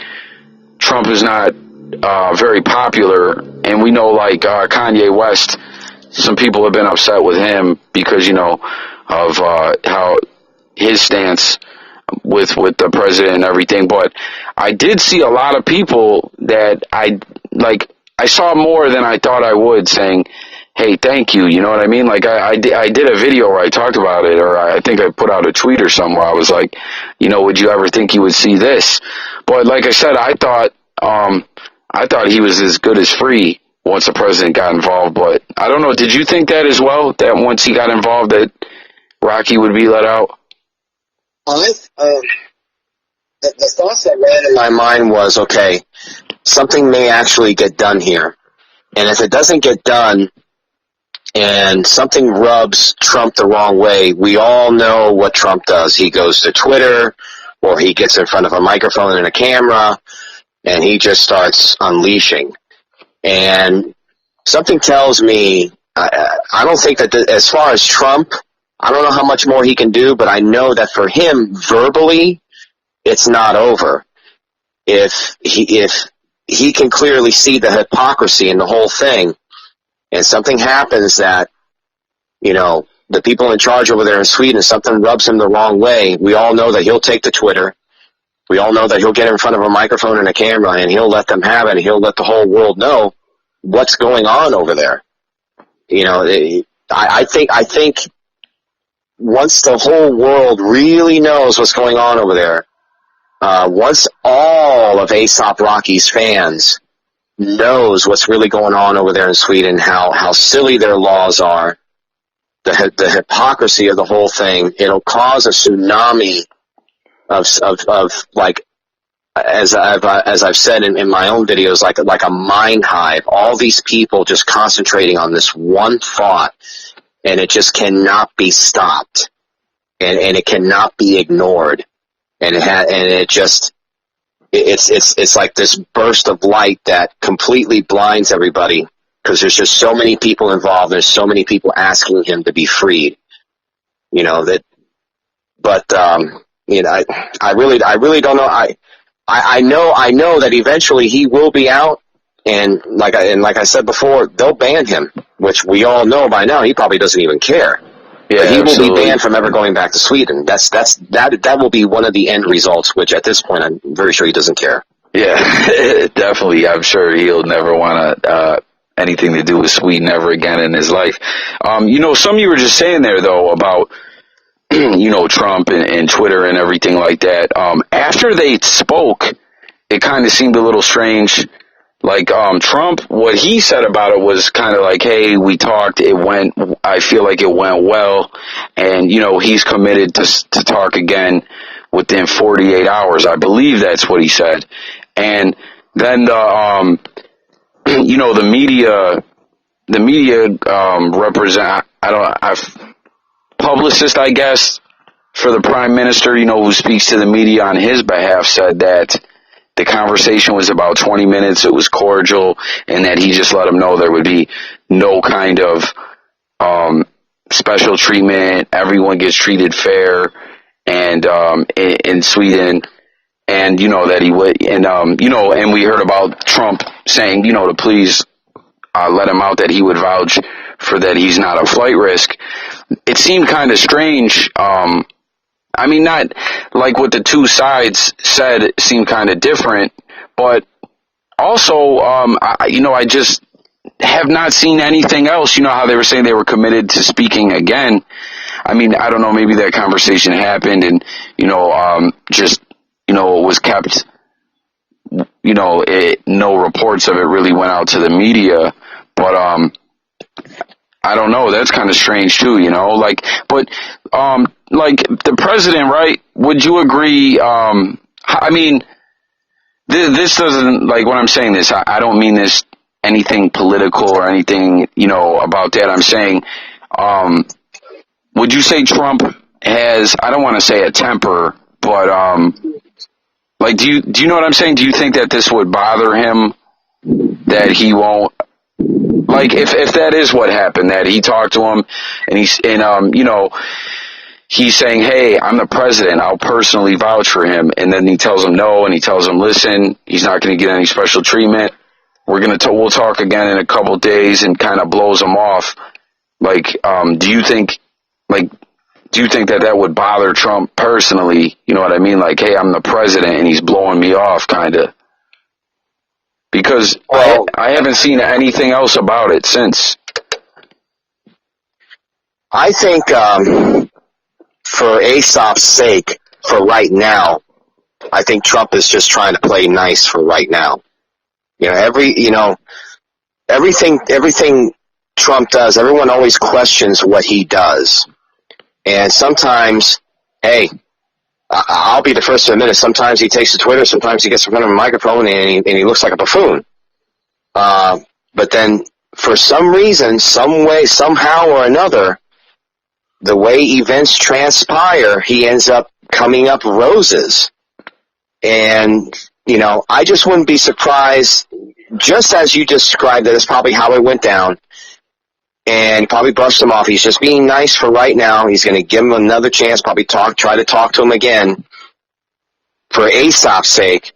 Trump is not very popular, and we know like Kanye West, some people have been upset with him because of how his stance with the president and everything. But I did see a lot of people that I saw more than I thought I would, saying, hey, thank you. You know what I mean? Like I did a video where I talked about it, or I think I put out a tweet or something where I was like, would you ever think you would see this? But like I said, I thought I thought he was as good as free once the president got involved, but I don't know. Did you think that as well? That once he got involved, that Rocky would be let out? The thoughts that ran in my mind was, okay, something may actually get done here. And if it doesn't get done and something rubs Trump the wrong way, we all know what Trump does. He goes to Twitter or he gets in front of a microphone and a camera and he just starts unleashing. And something tells me, I don't think that as far as Trump, I don't know how much more he can do, but I know that for him, verbally, it's not over. If he can clearly see the hypocrisy in the whole thing, and something happens that, you know, the people in charge over there in Sweden, something rubs him the wrong way, we all know that he'll take to Twitter. We all know that he'll get in front of a microphone and a camera, and he'll let them have it, and he'll let the whole world know what's going on over there. You know, I think once the whole world really knows what's going on over there, once all of A$AP Rocky's fans knows what's really going on over there in Sweden, how silly their laws are, the hypocrisy of the whole thing, it'll cause a tsunami of like, as I've said in my own videos, like a mind hive, all these people just concentrating on this one thought, and it just cannot be stopped, and it cannot be ignored, and it's like this burst of light that completely blinds everybody, because there's just so many people involved, there's so many people asking him to be freed, you know, that, but, you know, I really don't know. I know that eventually he will be out, and like I said before, they'll ban him, which we all know by now. He probably doesn't even care. Yeah, but he will be banned from ever going back to Sweden. That will be one of the end results, which at this point I'm very sure he doesn't care. Yeah, definitely. I'm sure he'll never want anything to do with Sweden ever again in his life. You know, some you were just saying there though about you know, Trump and Twitter and everything like that. After they spoke, it kind of seemed a little strange. Like, Trump, what he said about it was kind of like, hey, we talked, I feel like it went well, and, you know, he's committed to talk again within 48 hours. I believe that's what he said. And then you know, the media publicist, I guess, for the prime minister, you know, who speaks to the media on his behalf, said that the conversation was about 20 minutes, it was cordial, and that he just let him know there would be no kind of special treatment, everyone gets treated fair, and in Sweden, and, you know, that he would, and, you know, and we heard about Trump saying, you know, to please let him out, that he would vouch for that he's not a flight risk. It seemed kind of strange. I mean, not like what the two sides said, it seemed kind of different, but also, I just have not seen anything else. You know how they were saying they were committed to speaking again. I mean, I don't know, maybe that conversation happened and, you know, just, you know, was kept, you know, no reports of it really went out to the media, but, I don't know. That's kind of strange too, you know. Like, but like the president, right? Would you agree? I mean, this doesn't, like, when I'm saying this, I don't mean this anything political or anything, you know, about that. I'm saying, would you say Trump has? I don't want to say a temper, but like, do you know what I'm saying? Do you think that this would bother him, that he won't? Like, if that is what happened, that he talked to him, and you know, he's saying, hey, I'm the president, I'll personally vouch for him, and then he tells him no, and he tells him, listen, he's not going to get any special treatment, we'll talk again in a couple days, and kind of blows him off. Like, do you think that would bother Trump personally? You know what I mean? Like, hey, I'm the president, and he's blowing me off, kind of. Because I haven't seen anything else about it since. I think for A$AP's sake, for right now, I think Trump is just trying to play nice for right now. Everything Trump does, everyone always questions what he does. And sometimes, hey, I'll be the first to admit it, sometimes he takes to Twitter, sometimes he gets in front of a microphone and he looks like a buffoon. But then, for some reason, some way, somehow or another, the way events transpire, he ends up coming up roses. And, I just wouldn't be surprised, just as you described that, it's probably how it went down. And probably brushed him off. He's just being nice for right now. He's going to give him another chance, probably try to talk to him again for Aesop's sake.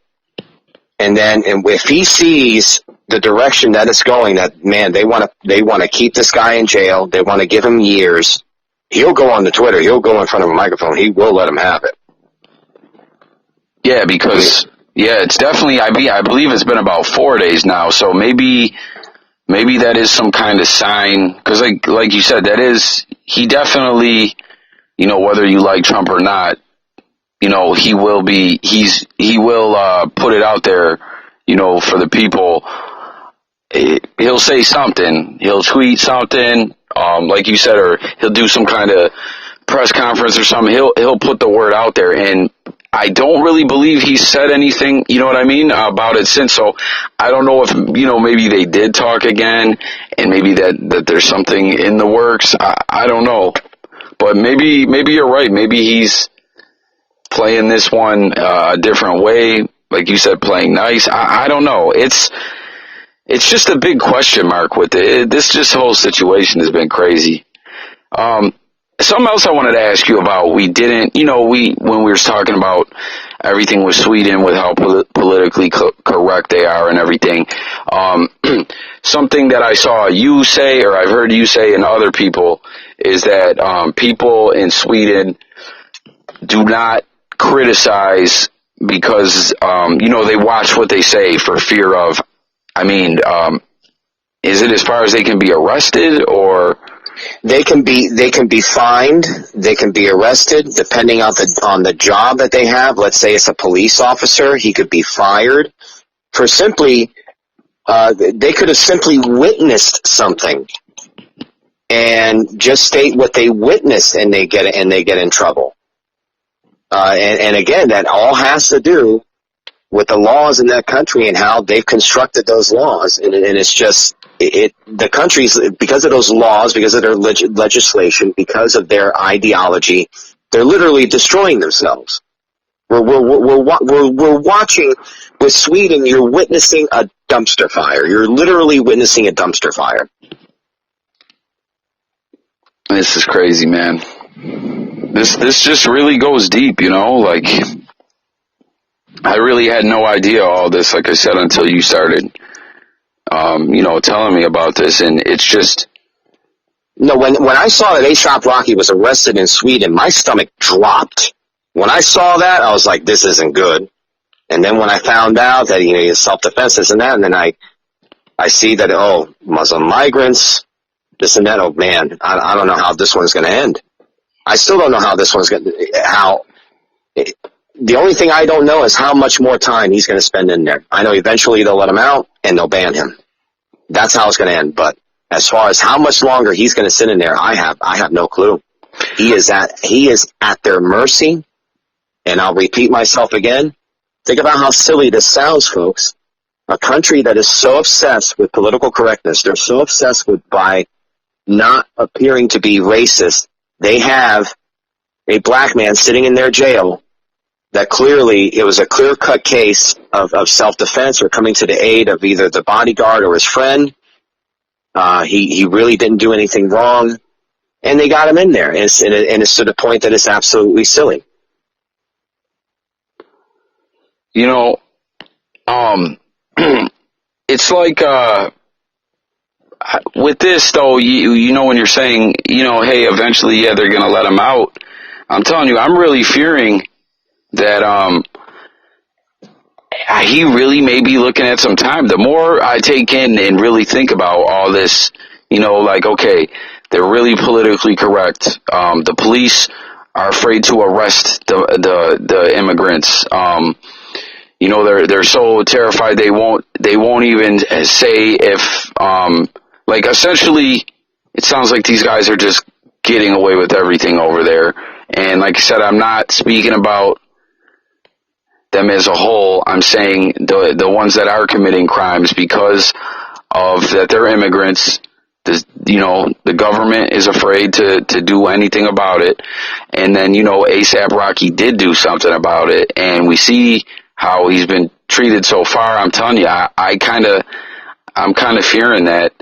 And then if he sees the direction that it's going, that, man, they want to keep this guy in jail, they want to give him years, he'll go on the Twitter, he'll go in front of a microphone, he will let him have it. Yeah, because, it's definitely, I believe it's been about 4 days now, so maybe that is some kind of sign, because like you said, he definitely, whether you like Trump or not, he will put it out there, for the people. He'll say something, he'll tweet something, like you said, or he'll do some kind of press conference or something. He'll put the word out there, and I don't really believe he's said anything, you know what I mean, about it since. So I don't know if, maybe they did talk again, and maybe that there's something in the works. I don't know. But maybe you're right. Maybe he's playing this one a different way. Like you said, playing nice. I don't know. It's just a big question mark with it. This whole situation has been crazy. Something else I wanted to ask you about. We didn't, when we were talking about everything with Sweden, with how politically correct they are and everything, something that I saw you say, or I've heard you say, and other people, is that people in Sweden do not criticize because, they watch what they say for fear of, is it as far as they can be arrested, or... They can be fined. They can be arrested, depending on the job that they have. Let's say it's a police officer, he could be fired for simply. They could have simply witnessed something and just state what they witnessed, and they get in trouble. And again, that all has to do with the laws in that country and how they've constructed those laws, and it's just. The countries, because of those laws, because of their legislation, because of their ideology, they're literally destroying themselves. We're watching with Sweden. You're witnessing a dumpster fire. You're literally witnessing a dumpster fire. This is crazy, man. This just really goes deep, Like, I really had no idea all this. Like I said, until you started. Telling me about this, and it's just... No, when I saw that A$AP Rocky was arrested in Sweden, my stomach dropped. When I saw that, I was like, this isn't good. And then when I found out that, he's self-defense, this and that, and then I see that, Muslim migrants, this and that, oh man, I don't know how this one's going to end. I still don't know how this one's going to... The only thing I don't know is how much more time he's going to spend in there. I know eventually they'll let him out and they'll ban him. That's how it's going to end. But as far as how much longer he's going to sit in there, I have no clue. He is at their mercy. And I'll repeat myself again. Think about how silly this sounds, folks. A country that is so obsessed with political correctness, they're so obsessed by not appearing to be racist. They have a black man sitting in their jail that clearly it was a clear-cut case of self-defense or coming to the aid of either the bodyguard or his friend. He really didn't do anything wrong, and they got him in there. And it's to the point that it's absolutely silly. It's like with this though. When you're saying hey, eventually they're gonna let him out. I'm telling you, I'm really fearing that he really may be looking at some time. The more I take in and really think about all this, okay, they're really politically correct. The police are afraid to arrest the immigrants. You know, they're so terrified they won't even say if like essentially it sounds like these guys are just getting away with everything over there. And like I said, I'm not speaking about them as a whole. I'm saying the ones that are committing crimes because of that they're immigrants. You know, the government is afraid to do anything about it. And then, you know, ASAP Rocky did do something about it, and we see how he's been treated so far. I'm telling you, I'm kind of fearing that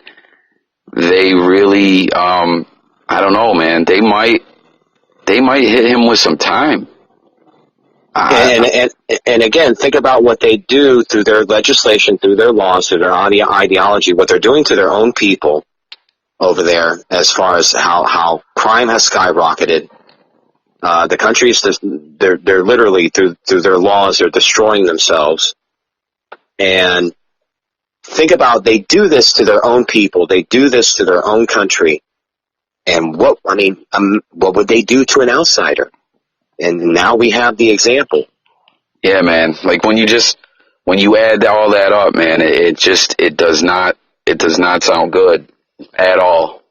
they really, I don't know, man, they might hit him with some time. And again, think about what they do through their legislation, through their laws, through their ideology, what they're doing to their own people over there as far as how crime has skyrocketed. The country is just, they're literally through their laws, they're destroying themselves. And think about, they do this to their own people, they do this to their own country. And what would they do to an outsider? And now we have the example. Yeah, man. Like when you add all that up, man, it does not sound good at all.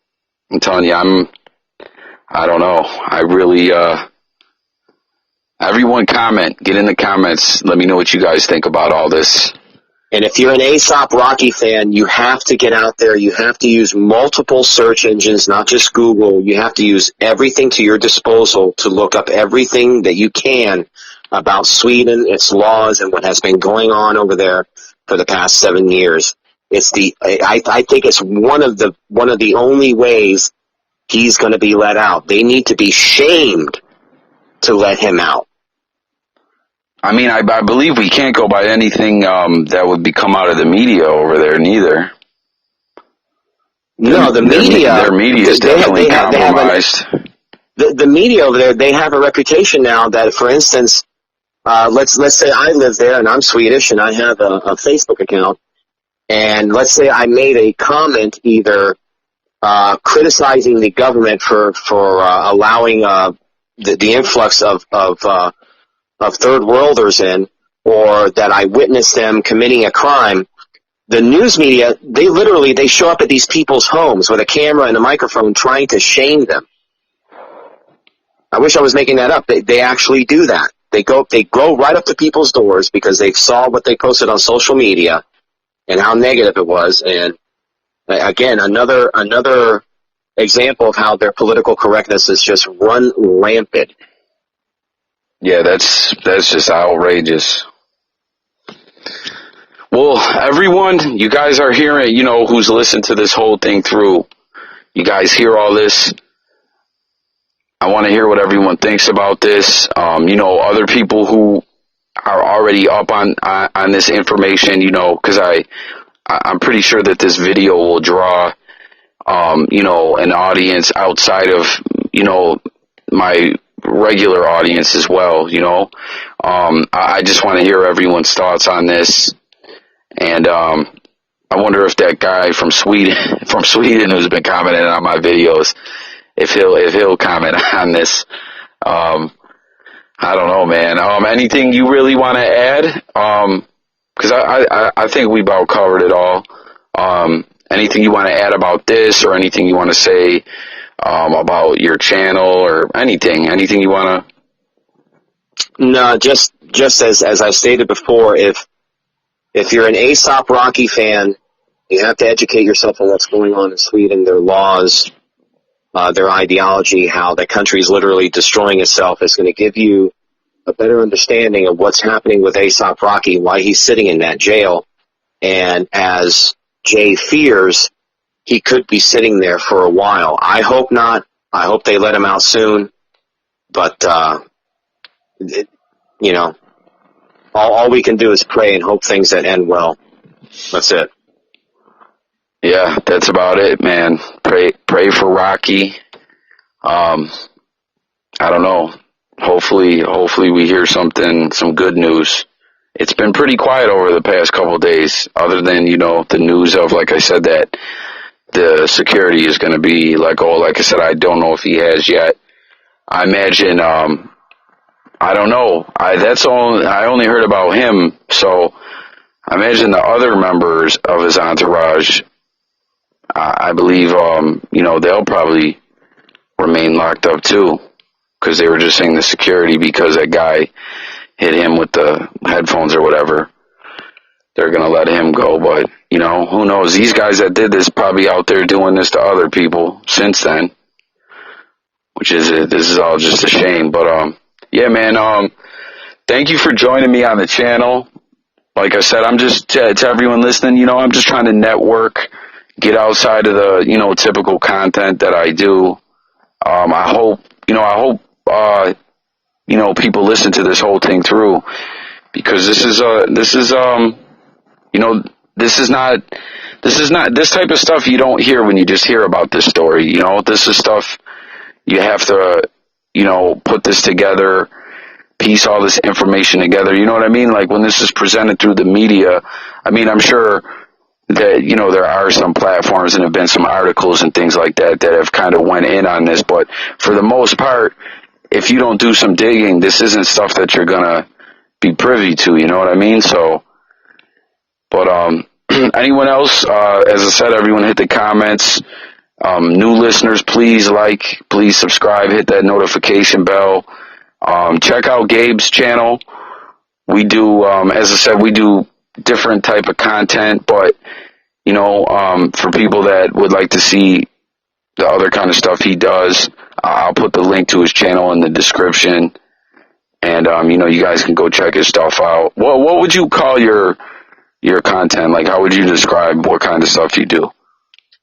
I'm telling you, I don't know. I really, everyone get in the comments. Let me know what you guys think about all this. And if you're an A$AP Rocky fan, you have to get out there. You have to use multiple search engines, not just Google. You have to use everything to your disposal to look up everything that you can about Sweden, its laws, and what has been going on over there for the past 7 years. I think it's one of the only ways he's going to be let out. They need to be shamed to let him out. I mean, I believe we can't go by anything that would come out of the media over there, neither. No, the media. Their media is definitely compromised. The media over there, they have a reputation now that, for instance, let's say I live there and I'm Swedish and I have a Facebook account, and let's say I made a comment either criticizing the government for allowing the influx of third worlders in, or that I witnessed them committing a crime. The news media, they show up at these people's homes with a camera and a microphone trying to shame them. I wish I was making that up. They actually do that. They go right up to people's doors because they saw what they posted on social media and how negative it was. And again, another example of how their political correctness is just run rampant. Yeah, that's just outrageous. Well, everyone, you guys are hearing, you know, who's listened to this whole thing through. You guys hear all this. I want to hear what everyone thinks about this. You know, other people who are already up on this information, you know, because I'm pretty sure that this video will draw, you know, an audience outside of, you know, my regular audience as well, you know. I just want to hear everyone's thoughts on this. And I wonder if that guy from Sweden who's been commenting on my videos, if he'll comment on this. I don't know, man. Anything you really want to add? Because I think we about covered it all. Anything you want to add about this, or anything you want to say about your channel, or anything you want to? No, just as I stated before, if you're an A$AP Rocky fan, you have to educate yourself on what's going on in Sweden, their laws, their ideology, how the country's literally destroying itself. Is going to give you a better understanding of what's happening with A$AP Rocky, why he's sitting in that jail. And as Jay fears, he could be sitting there for a while. I hope not. I hope they let him out soon. But, you know, all we can do is pray and hope things that end well. That's it. Yeah, that's about it, man. Pray for Rocky. I don't know. Hopefully we hear some good news. It's been pretty quiet over the past couple of days, other than, you know, the news of, like I said, that the security is going to be let go. Like I said, I don't know if he has yet. I imagine I don't know. I only heard about him, so I imagine the other members of his entourage, I believe, they'll probably remain locked up too, because they were just saying the security because that guy hit him with the headphones or whatever. They're gonna let him go, but who knows? These guys that did this probably out there doing this to other people since then, this is all just a shame. But yeah, man. Thank you for joining me on the channel. Like I said, I'm just to everyone listening. I'm just trying to network, get outside of the typical content that I do. I hope people listen to this whole thing through, because this is not this type of stuff you don't hear when you just hear about this story. This is stuff you have to put this together, piece all this information together. You know what I mean? Like when this is presented through the media, I mean, I'm sure that there are some platforms and have been some articles and things like that have kind of went in on this, but for the most part, if you don't do some digging, this isn't stuff that you're gonna be privy to. You know what I mean? So, but anyone else? As I said, everyone hit the comments. New listeners, please please subscribe, hit that notification bell. Check out Gabe's channel. We do, as I said, we do different type of content, but for people that would like to see the other kind of stuff he does, I'll put the link to his channel in the description, and you guys can go check his stuff out. What would you call your content? Like, how would you describe what kind of stuff you do?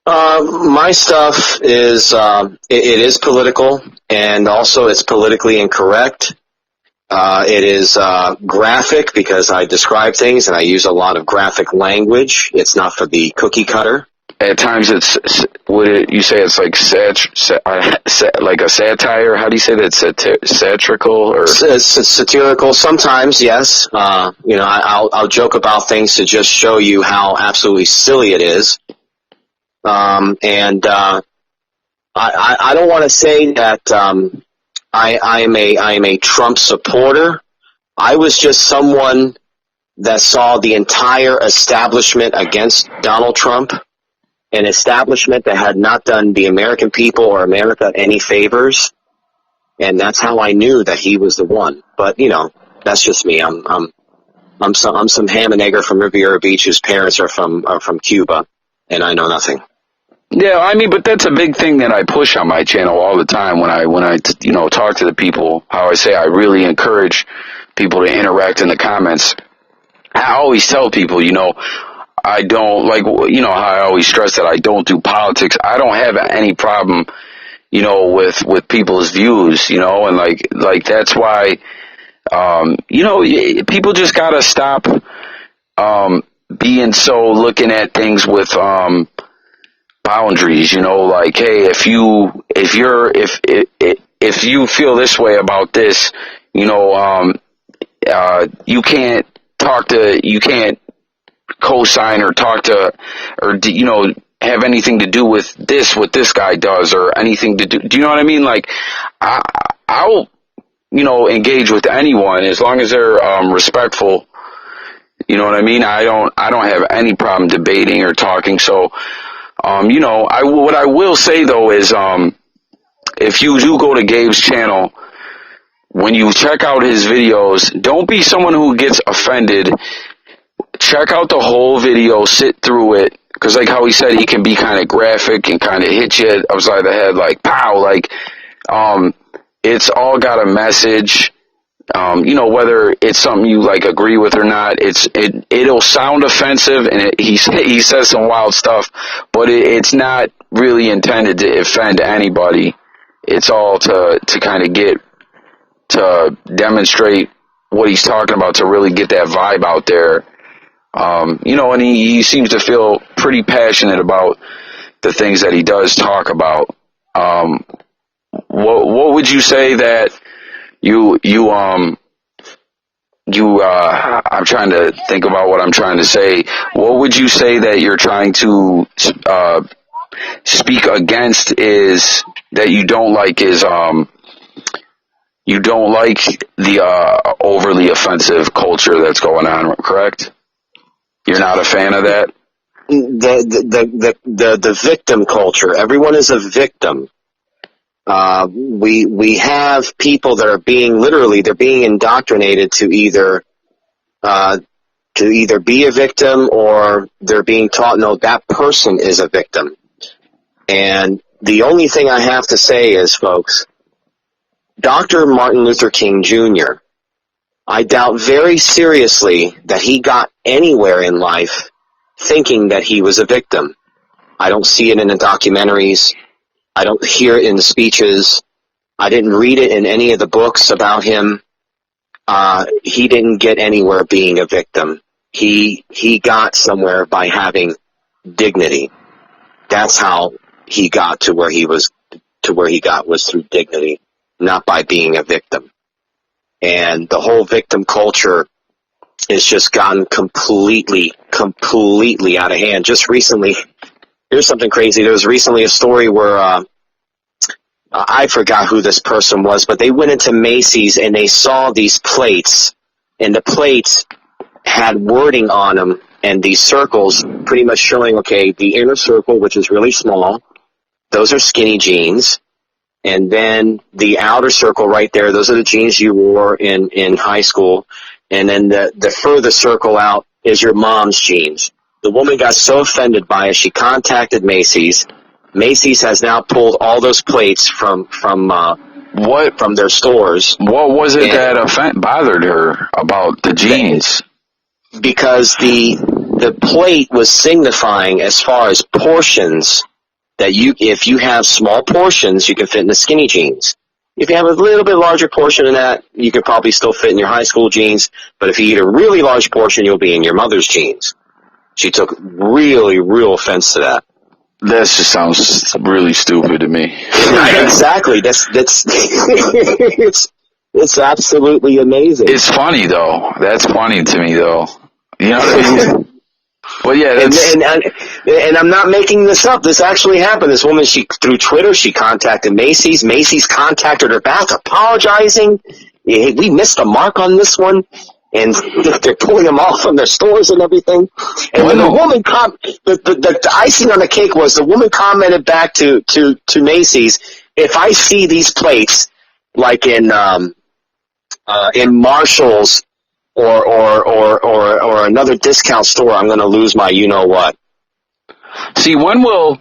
My stuff is it is political, and also it's politically incorrect. It is graphic because I describe things and I use a lot of graphic language. It's not for the cookie cutter. At times, you say it's like like a satire? How do you say that? Satirical or satirical? Sometimes, yes. I'll joke about things to just show you how absolutely silly it is. I don't want to say that I am a Trump supporter. I was just someone that saw the entire establishment against Donald Trump, an establishment that had not done the American people or America any favors, and that's how I knew that he was the one. But that's just me. I'm some ham and egger from Riviera Beach whose parents are from Cuba, and I know nothing. Yeah, I mean, but that's a big thing that I push on my channel all the time when I talk to the people. How I say I really encourage people to interact in the comments. I always tell people, I don't how I always stress that I don't do politics. I don't have any problem, with people's views, and like that's why, people just gotta stop, being so looking at things with, boundaries, like, hey, if you feel this way about this, you can't co-sign or talk to, or have anything to do with what this guy does, or anything to do. Do you know what I mean? Like, I'll engage with anyone as long as they're respectful. You know what I mean? I don't have any problem debating or talking. So, what I will say though is, if you do go to Gabe's channel, when you check out his videos, don't be someone who gets offended. Check out the whole video, sit through it, because like how he said, he can be kind of graphic and kind of hit you upside the head, like pow, like, it's all got a message. Whether it's something you like agree with or not, it'll sound offensive, and he says some wild stuff, but it's not really intended to offend anybody. It's all to kind of to demonstrate what he's talking about, to really get that vibe out there. And he seems to feel pretty passionate about the things that he does talk about. What would you say that I'm trying to think about what I'm trying to say. What would you say that you're trying to speak against, is that you don't like, is you don't like the overly offensive culture that's going on, correct? You're not a fan of that? The victim culture. Everyone is a victim. We have people that are they're being indoctrinated to either be a victim, or they're being taught, no, that person is a victim. And the only thing I have to say is, folks, Dr. Martin Luther King Jr., I doubt very seriously that he got anywhere in life thinking that he was a victim. I don't see it in the documentaries. I don't hear it in the speeches. I didn't read it in any of the books about him. He didn't get anywhere being a victim. He got somewhere by having dignity. That's how he got to where he was was through dignity, not by being a victim. And the whole victim culture has just gotten completely out of hand. Just recently, here's something crazy. There was recently a story where I forgot who this person was, but they went into Macy's and they saw these plates, and the plates had wording on them, and these circles pretty much showing, okay, the inner circle, which is really small, those are skinny jeans. And then the outer circle right there, those are the jeans you wore in high school. And then the further circle out is your mom's jeans. The woman got so offended by it, she contacted Macy's. Macy's has now pulled all those plates from their stores. What was it that bothered her about the jeans? Because the plate was signifying, as far as portions, that if you have small portions, you can fit in the skinny jeans. If you have a little bit larger portion than that, you could probably still fit in your high school jeans. But if you eat a really large portion, you'll be in your mother's jeans. She took real offense to that. That just sounds really stupid to me. Exactly. That's it's absolutely amazing. It's funny though. That's funny to me though. You know what I mean? But yeah, and I'm not making this up. This actually happened. This woman, through Twitter, she contacted Macy's. Macy's contacted her back, apologizing. We missed the mark on this one, and they're pulling them off from their stores and everything. And when the woman the icing on the cake was, the woman commented back to Macy's, if I see these plates like in Marshall's or another discount store, I'm going to lose my you-know-what. See, when will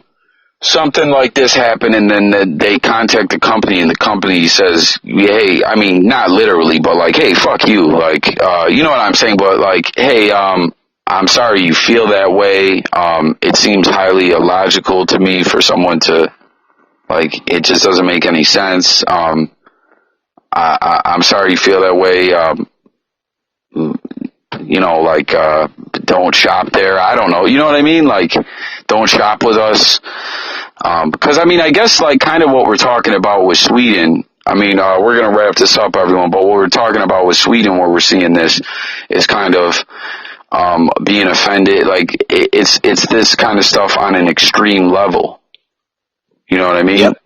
something like this happen and then they contact the company and the company says, hey, I mean, not literally, but like, hey, fuck you. Like, you know what I'm saying? But like, hey, I'm sorry you feel that way. It seems highly illogical to me for someone to, like, it just doesn't make any sense. I'm sorry you feel that way. You know, like, don't shop there. I don't know. You know what I mean? Like, don't shop with us. Because, I mean, I guess, like, kind of what we're talking about with Sweden, I mean, we're going to wrap this up, everyone, but what we're talking about with Sweden, where we're seeing this, is kind of being offended. Like, it's this kind of stuff on an extreme level. You know what I mean? Yep.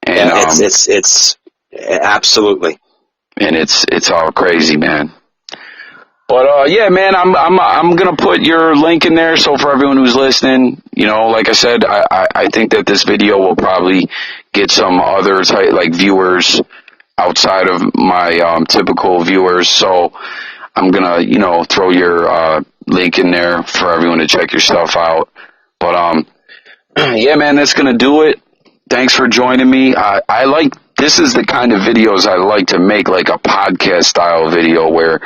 And it's absolutely. And it's all crazy, man. But yeah, man, I'm gonna put your link in there. So for everyone who's listening, you know, like I said, I think that this video will probably get some other type, like, viewers outside of my typical viewers. So I'm gonna, you know, throw your link in there for everyone to check your stuff out. But yeah, man, that's gonna do it. Thanks for joining me. This is the kind of videos I like to make, like a podcast style video where,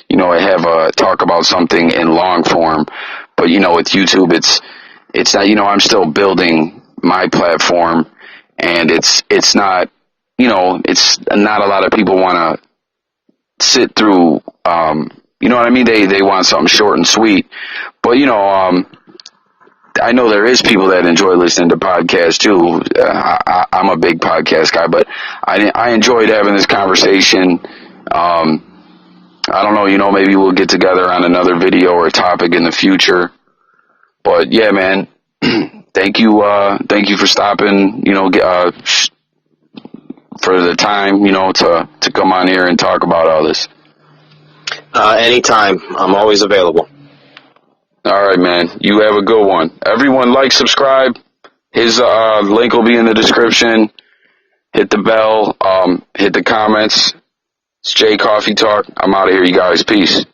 you know, I have talk about something in long form, but, you know, with YouTube, it's not, you know, I'm still building my platform, and it's not, you know, it's not a lot of people want to sit through, you know what I mean? They want something short and sweet, but, you know, I know there is people that enjoy listening to podcasts too. I'm a big podcast guy, but I enjoyed having this conversation. I don't know, you know, maybe we'll get together on another video or topic in the future. But yeah, man, thank you for stopping, you know, for the time, to come on here and talk about all this. Anytime. I'm always available. All right, man. You have a good one. Everyone, like, subscribe. His link will be in the description. Hit the bell. Hit the comments. It's Jay Coffee Talk. I'm out of here, you guys. Peace.